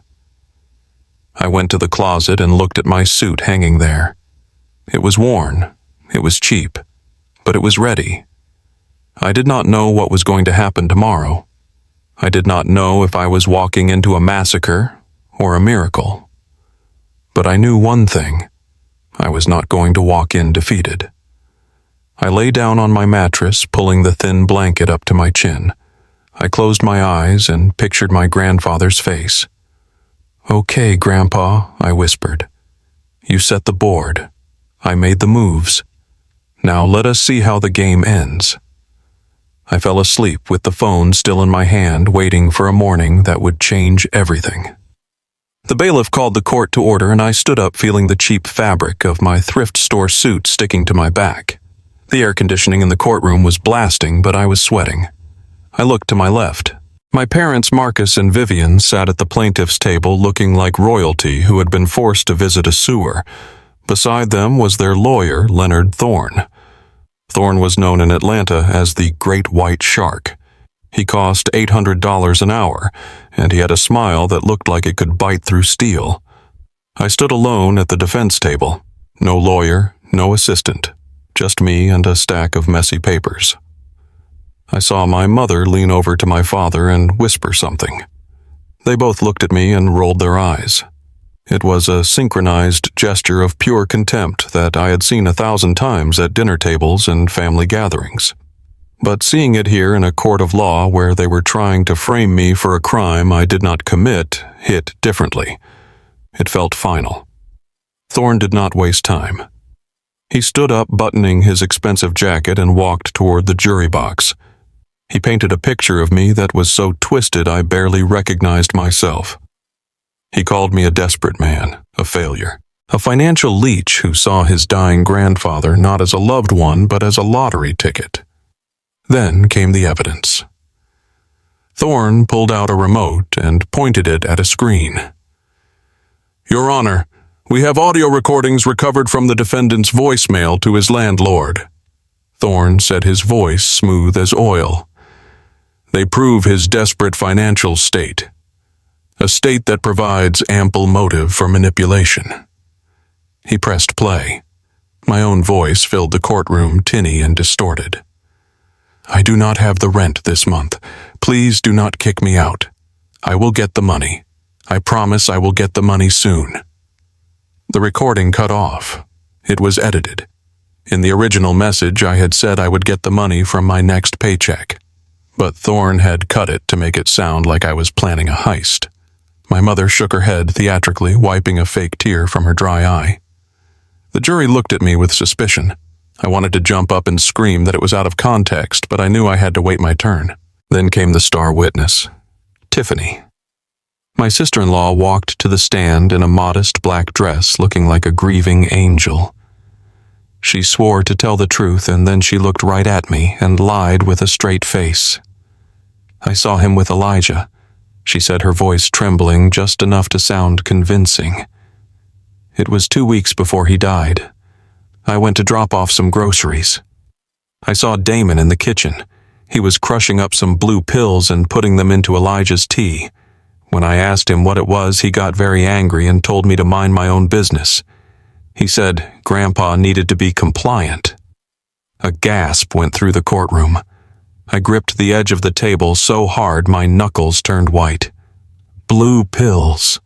I went to the closet and looked at my suit hanging there. It was worn, it was cheap, but it was ready. I did not know what was going to happen tomorrow. I did not know if I was walking into a massacre or a miracle. But I knew one thing. I was not going to walk in defeated. I lay down on my mattress, pulling the thin blanket up to my chin. I closed my eyes and pictured my grandfather's face. "Okay, Grandpa," I whispered. "You set the board. I made the moves. Now let us see how the game ends." I fell asleep with the phone still in my hand, waiting for a morning that would change everything. The bailiff called the court to order, and I stood up feeling the cheap fabric of my thrift store suit sticking to my back. The air conditioning in the courtroom was blasting, but I was sweating. I looked to my left. My parents, Marcus and Vivian, sat at the plaintiff's table looking like royalty who had been forced to visit a sewer. Beside them was their lawyer, Leonard Thorne. Thorne was known in Atlanta as the Great White Shark. He cost $800 an hour, and he had a smile that looked like it could bite through steel. I stood alone at the defense table. No lawyer, no assistant, just me and a stack of messy papers. I saw my mother lean over to my father and whisper something. They both looked at me and rolled their eyes. It was a synchronized gesture of pure contempt that I had seen 1,000 times at dinner tables and family gatherings. But seeing it here in a court of law where they were trying to frame me for a crime I did not commit hit differently. It felt final. Thorne did not waste time. He stood up, buttoning his expensive jacket, and walked toward the jury box. He painted a picture of me that was so twisted I barely recognized myself. He called me a desperate man, a failure, a financial leech who saw his dying grandfather not as a loved one but as a lottery ticket. Then came the evidence. Thorne pulled out a remote and pointed it at a screen. "Your Honor, we have audio recordings recovered from the defendant's voicemail to his landlord." Thorne said, his voice smooth as oil. "They prove his desperate financial state, a state that provides ample motive for manipulation." He pressed play. My own voice filled the courtroom, tinny and distorted. "I do not have the rent this month. Please do not kick me out. I will get the money. I promise I will get the money soon." The recording cut off. It was edited. In the original message, I had said I would get the money from my next paycheck. But Thorne had cut it to make it sound like I was planning a heist. My mother shook her head theatrically, wiping a fake tear from her dry eye. The jury looked at me with suspicion. I wanted to jump up and scream that it was out of context, but I knew I had to wait my turn. Then came the star witness, Tiffany. My sister-in-law walked to the stand in a modest black dress, looking like a grieving angel. She swore to tell the truth, and then she looked right at me and lied with a straight face. "I saw him with Elijah," she said, her voice trembling just enough to sound convincing. "It was 2 weeks before he died. I went to drop off some groceries. I saw Damon in the kitchen. He was crushing up some blue pills and putting them into Elijah's tea. When I asked him what it was, he got very angry and told me to mind my own business. He said Grandpa needed to be compliant." A gasp went through the courtroom. I gripped the edge of the table so hard my knuckles turned white. Blue pills.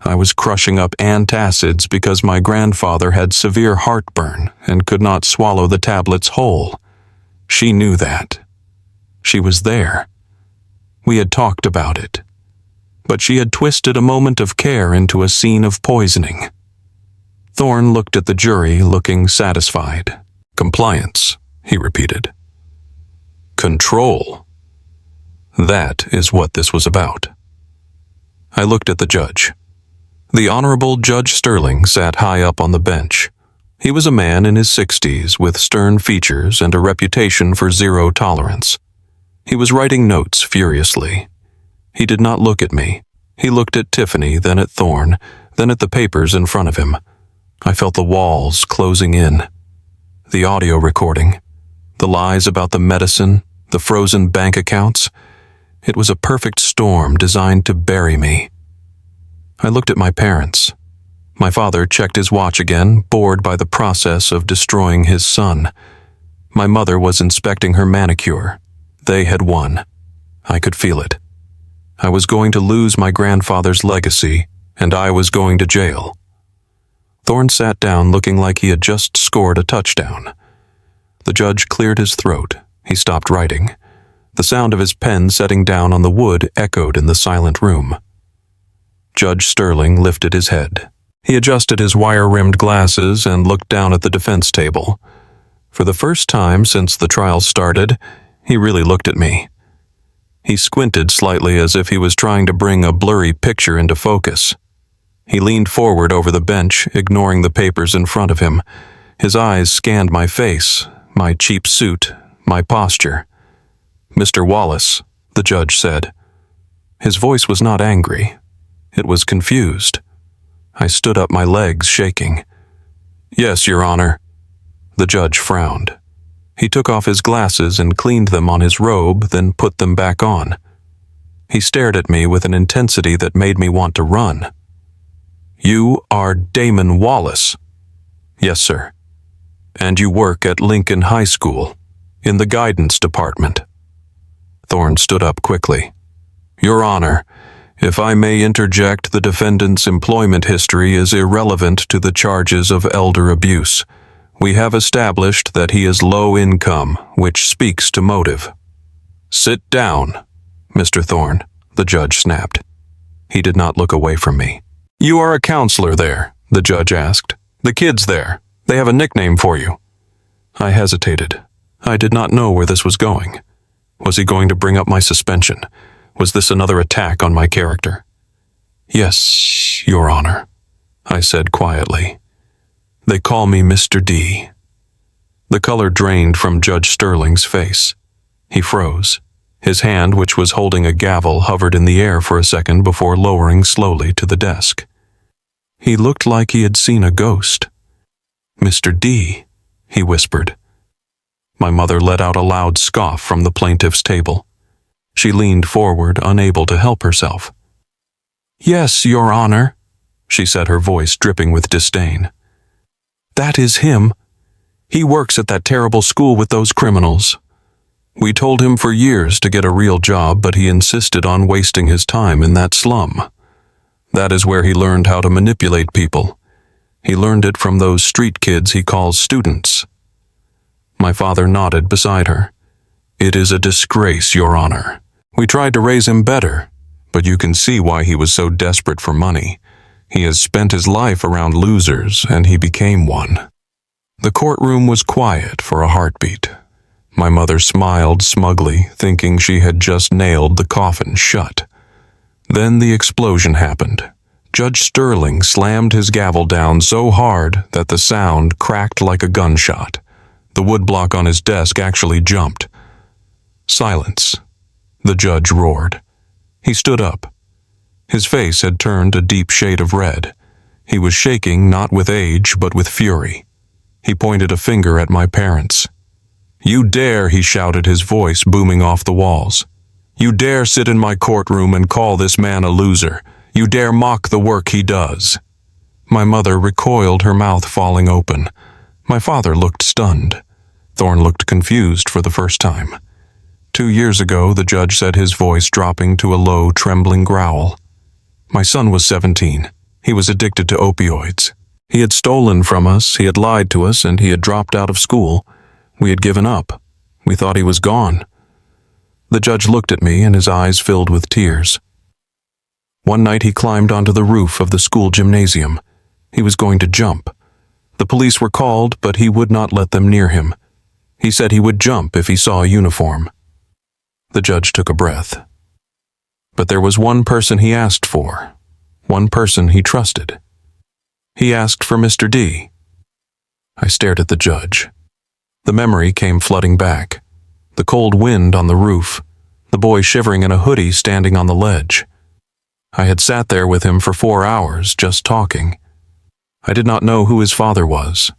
I was crushing up antacids because my grandfather had severe heartburn and could not swallow the tablets whole. She knew that. She was there. We had talked about it. But she had twisted a moment of care into a scene of poisoning. Thorne looked at the jury, looking satisfied. "Compliance," he repeated. "Control. That is what this was about." I looked at the judge. The Honorable Judge Sterling sat high up on the bench. He was a man in his 60s with stern features and a reputation for zero tolerance. He was writing notes furiously. He did not look at me. He looked at Tiffany, then at Thorne, then at the papers in front of him. I felt the walls closing in. The audio recording, the lies about the medicine, the frozen bank accounts. It was a perfect storm designed to bury me. I looked at my parents. My father checked his watch again, bored by the process of destroying his son. My mother was inspecting her manicure. They had won. I could feel it. I was going to lose my grandfather's legacy, and I was going to jail. Thorne sat down looking like he had just scored a touchdown. The judge cleared his throat. He stopped writing. The sound of his pen setting down on the wood echoed in the silent room. Judge Sterling lifted his head. He adjusted his wire-rimmed glasses and looked down at the defense table. For the first time since the trial started, he really looked at me. He squinted slightly as if he was trying to bring a blurry picture into focus. He leaned forward over the bench, ignoring the papers in front of him. His eyes scanned my face, my cheap suit, my posture. "Mr. Wallace," the judge said. His voice was not angry. It was confused. I stood up, my legs shaking. "Yes, Your Honor." The judge frowned. He took off his glasses and cleaned them on his robe, then put them back on. He stared at me with an intensity that made me want to run. "You are Damon Wallace." "Yes, sir." "And you work at Lincoln High School, in the guidance department." Thorne stood up quickly. "Your Honor, if I may interject, the defendant's employment history is irrelevant to the charges of elder abuse. We have established that he is low income, which speaks to motive." "Sit down, Mr. Thorne," the judge snapped. He did not look away from me. "You are a counselor there?" the judge asked. "The kids there, they have a nickname for you." I hesitated. I did not know where this was going. Was he going to bring up my suspension? Was this another attack on my character? "Yes, Your Honor," I said quietly. "They call me Mr. D." The color drained from Judge Sterling's face. He froze. His hand, which was holding a gavel, hovered in the air for a second before lowering slowly to the desk. He looked like he had seen a ghost. "Mr. D," he whispered. My mother let out a loud scoff from the plaintiff's table. She leaned forward, unable to help herself. "Yes, Your Honor," she said, her voice dripping with disdain. "That is him. He works at that terrible school with those criminals. We told him for years to get a real job, but he insisted on wasting his time in that slum. That is where he learned how to manipulate people. He learned it from those street kids he calls students." My father nodded beside her. "It is a disgrace, Your Honor. We tried to raise him better, but you can see why he was so desperate for money. He has spent his life around losers, and he became one." The courtroom was quiet for a heartbeat. My mother smiled smugly, thinking she had just nailed the coffin shut. Then the explosion happened. Judge Sterling slammed his gavel down so hard that the sound cracked like a gunshot. The woodblock on his desk actually jumped. "Silence," the judge roared. He stood up. His face had turned a deep shade of red. He was shaking not with age, but with fury. He pointed a finger at my parents. "You dare," he shouted, his voice booming off the walls. "You dare sit in my courtroom and call this man a loser. You dare mock the work he does." My mother recoiled, her mouth falling open. My father looked stunned. Thorne looked confused for the first time. 2 years ago, the judge said, his voice dropping to a low, trembling growl. My son was 17. He was addicted to opioids. He had stolen from us, he had lied to us, and he had dropped out of school. We had given up. We thought he was gone. The judge looked at me, and his eyes filled with tears. One night he climbed onto the roof of the school gymnasium. He was going to jump. The police were called, but he would not let them near him. He said he would jump if he saw a uniform. The judge took a breath. But there was one person he asked for, one person he trusted. He asked for Mr. D. I stared at the judge. The memory came flooding back. The cold wind on the roof, the boy shivering in a hoodie standing on the ledge. I had sat there with him for 4 hours, just talking. I did not know who his father was.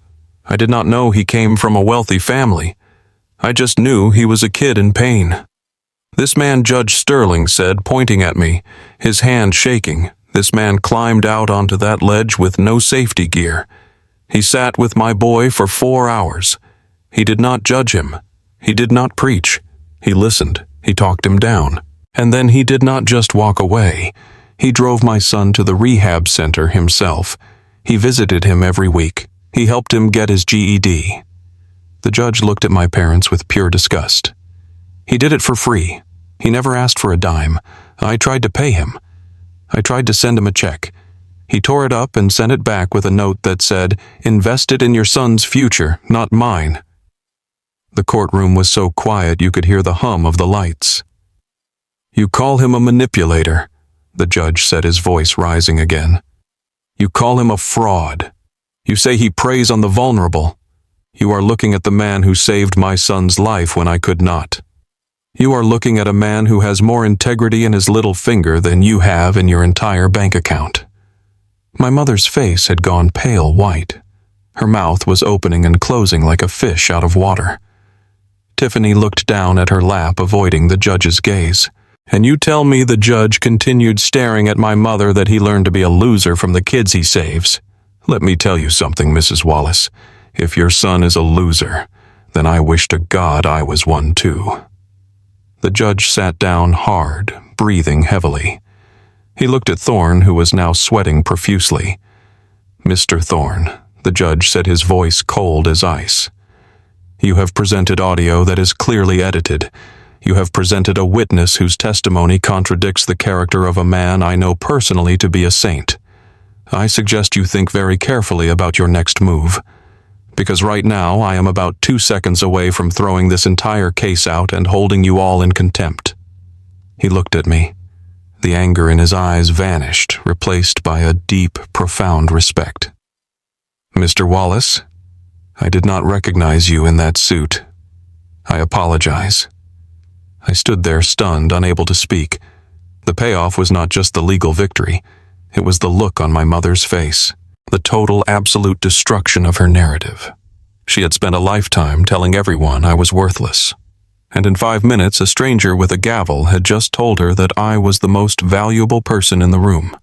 I did not know he came from a wealthy family. I just knew he was a kid in pain. "This man," Judge Sterling said, pointing at me, his hand shaking, "this man climbed out onto that ledge with no safety gear. He sat with my boy for 4 hours. He did not judge him. He did not preach. He listened. He talked him down. And then he did not just walk away. He drove my son to the rehab center himself. He visited him every week. He helped him get his GED. The judge looked at my parents with pure disgust. He did it for free. He never asked for a dime. I tried to pay him. I tried to send him a check. He tore it up and sent it back with a note that said, "Invest it in your son's future, not mine." The courtroom was so quiet you could hear the hum of the lights. "You call him a manipulator," the judge said, his voice rising again. "You call him a fraud. You say he preys on the vulnerable. You are looking at the man who saved my son's life when I could not. You are looking at a man who has more integrity in his little finger than you have in your entire bank account." My mother's face had gone pale white. Her mouth was opening and closing like a fish out of water. Tiffany looked down at her lap, avoiding the judge's gaze. And you tell me the judge continued staring at my mother that he learned to be a loser from the kids he saves. Let me tell you something, Mrs. Wallace. If your son is a loser, then I wish to God I was one too. The judge sat down hard, breathing heavily. He looked at Thorne, who was now sweating profusely. Mr. Thorne, the judge said, his voice cold as ice. You have presented audio that is clearly edited. You have presented a witness whose testimony contradicts the character of a man I know personally to be a saint. I suggest you think very carefully about your next move, because right now I am about 2 seconds away from throwing this entire case out and holding you all in contempt. He looked at me. The anger in his eyes vanished, replaced by a deep, profound respect. Mr. Wallace, I did not recognize you in that suit. I apologize. I stood there stunned, unable to speak. The payoff was not just the legal victory. It was the look on my mother's face, the total, absolute destruction of her narrative. She had spent a lifetime telling everyone I was worthless. And in 5 minutes, a stranger with a gavel had just told her that I was the most valuable person in the room.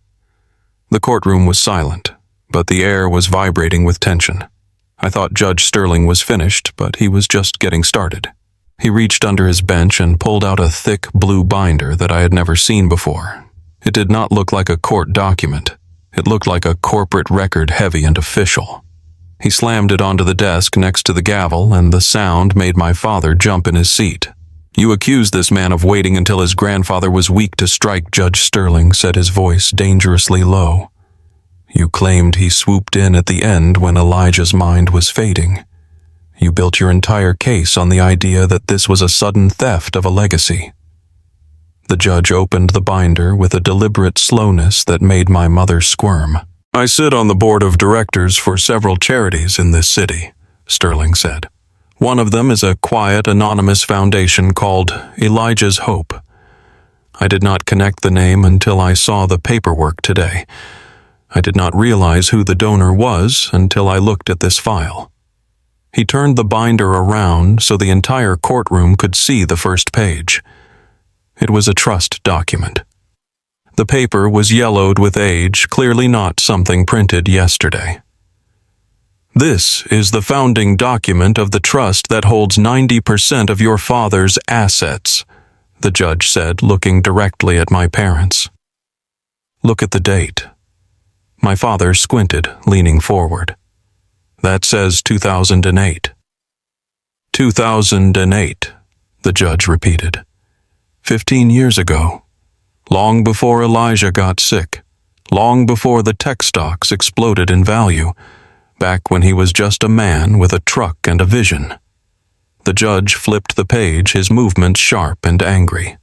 The courtroom was silent, but the air was vibrating with tension. I thought Judge Sterling was finished, but he was just getting started. He reached under his bench and pulled out a thick blue binder that I had never seen before. It did not look like a court document. It looked like a corporate record, heavy and official. He slammed it onto the desk next to the gavel, and the sound made my father jump in his seat. You accused this man of waiting until his grandfather was weak to strike, Judge Sterling said, his voice dangerously low. You claimed he swooped in at the end when Elijah's mind was fading. You built your entire case on the idea that this was a sudden theft of a legacy. The judge opened the binder with a deliberate slowness that made my mother squirm. I sit on the board of directors for several charities in this city, Sterling said. One of them is a quiet, anonymous foundation called Elijah's Hope. I did not connect the name until I saw the paperwork today. I did not realize who the donor was until I looked at this file. He turned the binder around so the entire courtroom could see the first page. It was a trust document. The paper was yellowed with age, clearly not something printed yesterday. This is the founding document of the trust that holds 90% of your father's assets, the judge said, looking directly at my parents. Look at the date. My father squinted, leaning forward. That says 2008. 2008, the judge repeated. 15 years ago. Long before Elijah got sick. Long before the tech stocks exploded in value. Back when he was just a man with a truck and a vision. The judge flipped the page, his movements sharp and angry.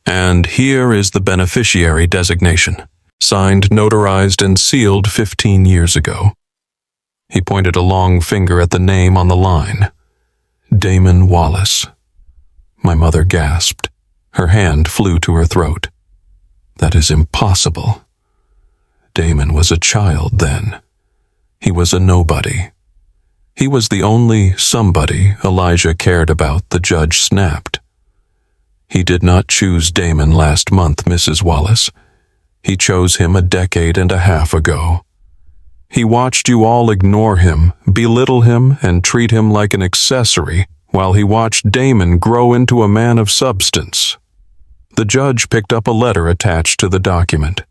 And here is the beneficiary designation. Signed, notarized, and sealed 15 years ago. He pointed a long finger at the name on the line. Damon Wallace. My mother gasped. Her hand flew to her throat. That is impossible. Damon was a child then. He was a nobody. He was the only somebody Elijah cared about, the judge snapped. He did not choose Damon last month, Mrs. Wallace. He chose him a decade and a half ago. He watched you all ignore him, belittle him, and treat him like an accessory, while he watched Damon grow into a man of substance. The judge picked up a letter attached to the document.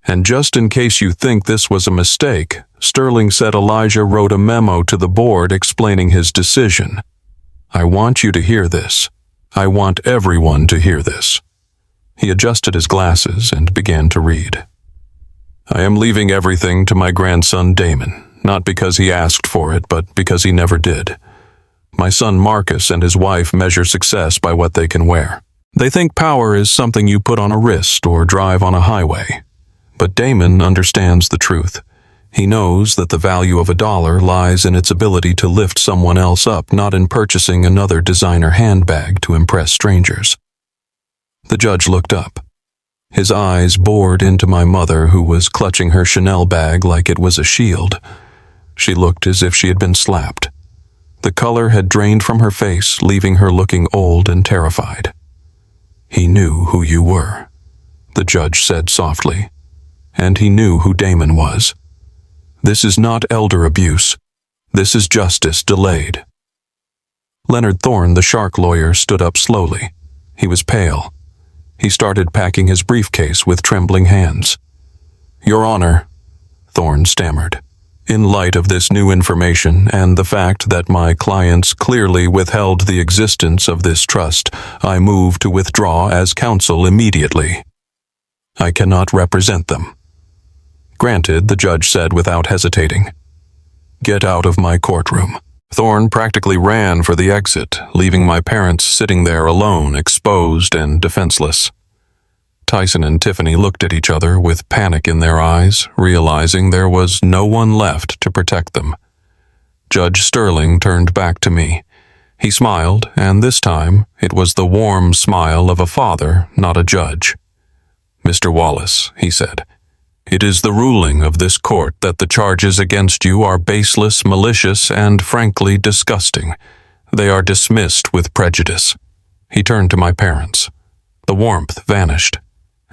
And just in case you think this was a mistake, Sterling said Elijah wrote a memo to the board explaining his decision. I want you to hear this. I want everyone to hear this. He adjusted his glasses and began to read. I am leaving everything to my grandson Damon, not because he asked for it, but because he never did. My son Marcus and his wife measure success by what they can wear. They think power is something you put on a wrist or drive on a highway. But Damon understands the truth. He knows that the value of $1 lies in its ability to lift someone else up, not in purchasing another designer handbag to impress strangers. The judge looked up. His eyes bored into my mother, who was clutching her Chanel bag like it was a shield. She looked as if she had been slapped. The color had drained from her face, leaving her looking old and terrified. "He knew who you were," the judge said softly, "and he knew who Damon was. This is not elder abuse. This is justice delayed." Leonard Thorne, the shark lawyer, stood up slowly. He was pale. He started packing his briefcase with trembling hands. "Your Honor," Thorne stammered, "in light of this new information and the fact that my clients clearly withheld the existence of this trust, I move to withdraw as counsel immediately. I cannot represent them." "Granted," the judge said without hesitating. "Get out of my courtroom." Thorne practically ran for the exit, leaving my parents sitting there alone, exposed and defenseless. Tyson and Tiffany looked at each other with panic in their eyes, realizing there was no one left to protect them. Judge Sterling turned back to me. He smiled, and this time it was the warm smile of a father, not a judge. "Mr. Wallace," he said, "it is the ruling of this court that the charges against you are baseless, malicious, and frankly disgusting. They are dismissed with prejudice." He turned to my parents. The warmth vanished.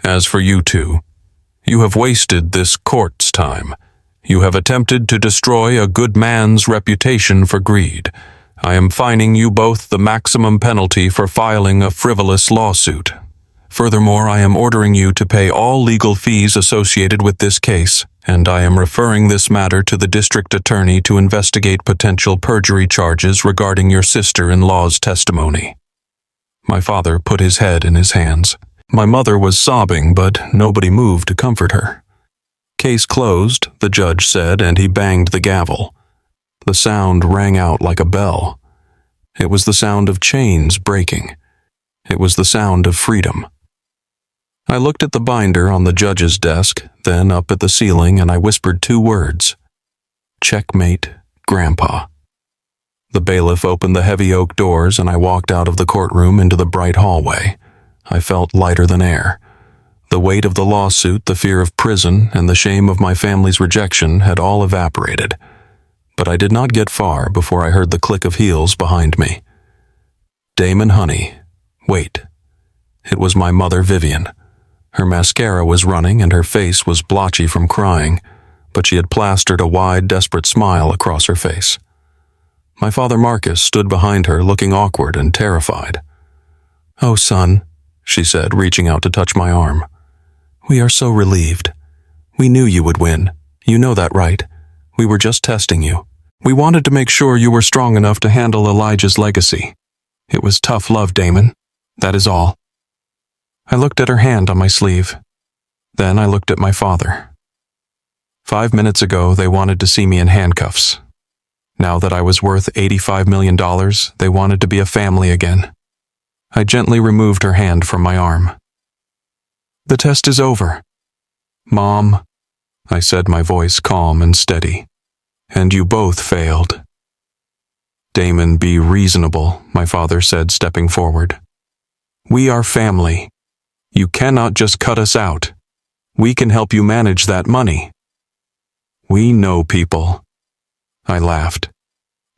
"As for you two, you have wasted this court's time. You have attempted to destroy a good man's reputation for greed. I am fining you both the maximum penalty for filing a frivolous lawsuit. Furthermore, I am ordering you to pay all legal fees associated with this case, and I am referring this matter to the district attorney to investigate potential perjury charges regarding your sister-in-law's testimony." My father put his head in his hands. My mother was sobbing, but nobody moved to comfort her. "Case closed," the judge said, and he banged the gavel. The sound rang out like a bell. It was the sound of chains breaking. It was the sound of freedom. I looked at the binder on the judge's desk, then up at the ceiling, and I whispered 2 words. "Checkmate, Grandpa." The bailiff opened the heavy oak doors, and I walked out of the courtroom into the bright hallway. I felt lighter than air. The weight of the lawsuit, the fear of prison, and the shame of my family's rejection had all evaporated. But I did not get far before I heard the click of heels behind me. "Damon, honey, wait." It was my mother, Vivian. Her mascara was running and her face was blotchy from crying, but she had plastered a wide, desperate smile across her face. My father, Marcus, stood behind her, looking awkward and terrified. "Oh, son," she said, reaching out to touch my arm. "We are so relieved. We knew you would win. You know that, right? We were just testing you. We wanted to make sure you were strong enough to handle Elijah's legacy. It was tough love, Damon. That is all." I looked at her hand on my sleeve. Then I looked at my father. 5 minutes ago, they wanted to see me in handcuffs. Now that I was worth $85 million, they wanted to be a family again. I gently removed her hand from my arm. "The test is over." "Mom," I said, my voice calm and steady, "and you both failed." "Damon, be reasonable," my father said, stepping forward. "We are family. You cannot just cut us out. We can help you manage that money." "We know people." I laughed.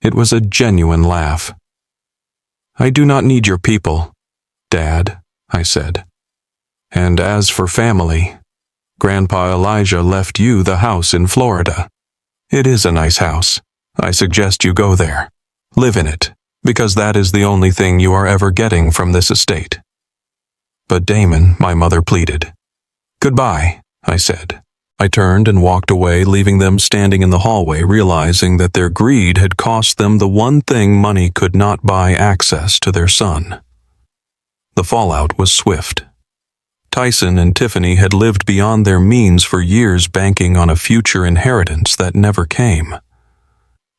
It was a genuine laugh. "I do not need your people, Dad," I said. "And as for family, Grandpa Elijah left you the house in Florida. It is a nice house. I suggest you go there. Live in it, because that is the only thing you are ever getting from this estate." "But Damon," my mother pleaded. "Goodbye," I said. I turned and walked away, leaving them standing in the hallway, realizing that their greed had cost them the one thing money could not buy: access to their son. The fallout was swift. Tyson and Tiffany had lived beyond their means for years, banking on a future inheritance that never came.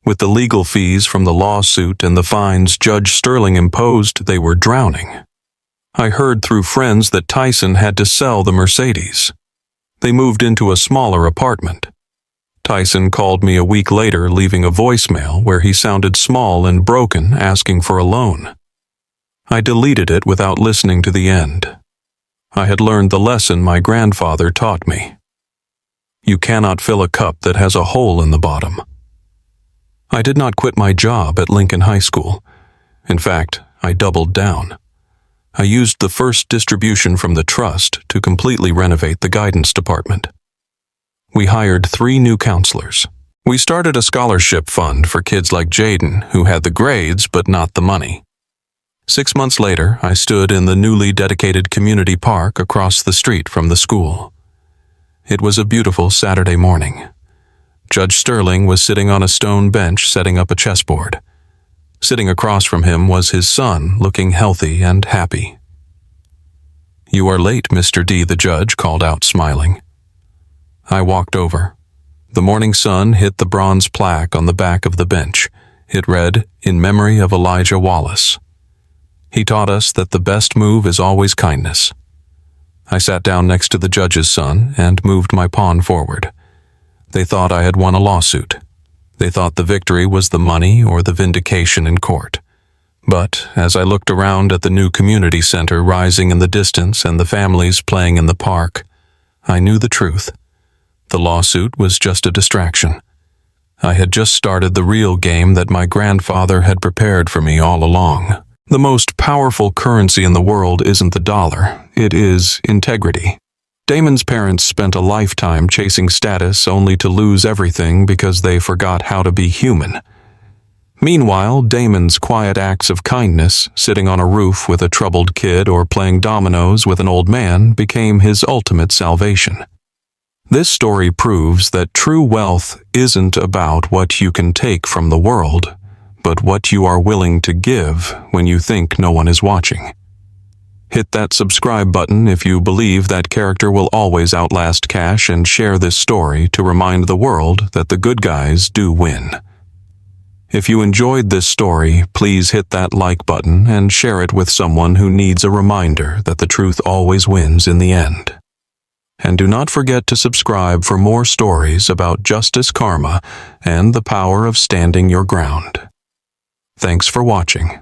With the legal fees from the lawsuit and the fines Judge Sterling imposed, they were drowning. I heard through friends that Tyson had to sell the Mercedes. They moved into a smaller apartment. Tyson called me a week later, leaving a voicemail where he sounded small and broken, asking for a loan. I deleted it without listening to the end. I had learned the lesson my grandfather taught me. You cannot fill a cup that has a hole in the bottom. I did not quit my job at Lincoln High School. In fact, I doubled down. I used the first distribution from the trust to completely renovate the guidance department. We hired 3 new counselors. We started a scholarship fund for kids like Jaden who had the grades but not the money. 6 months later, I stood in the newly dedicated community park across the street from the school. It was a beautiful Saturday morning. Judge Sterling was sitting on a stone bench setting up a chessboard. Sitting across from him was his son, looking healthy and happy. "You are late, Mr. D," the judge called out, smiling. I walked over. The morning sun hit the bronze plaque on the back of the bench. It read, "In memory of Elijah Wallace." He taught us that the best move is always kindness. I sat down next to the judge's son and moved my pawn forward. They thought I had won a lawsuit. They thought the victory was the money or the vindication in court. But as I looked around at the new community center rising in the distance and the families playing in the park, I knew the truth. The lawsuit was just a distraction. I had just started the real game that my grandfather had prepared for me all along. The most powerful currency in the world isn't the dollar, it is integrity. Damon's parents spent a lifetime chasing status only to lose everything because they forgot how to be human. Meanwhile, Damon's quiet acts of kindness, sitting on a roof with a troubled kid or playing dominoes with an old man, became his ultimate salvation. This story proves that true wealth isn't about what you can take from the world, but what you are willing to give when you think no one is watching. Hit that subscribe button if you believe that character will always outlast cash, and share this story to remind the world that the good guys do win. If you enjoyed this story, please hit that like button and share it with someone who needs a reminder that the truth always wins in the end. And do not forget to subscribe for more stories about justice, karma, and the power of standing your ground. Thanks for watching.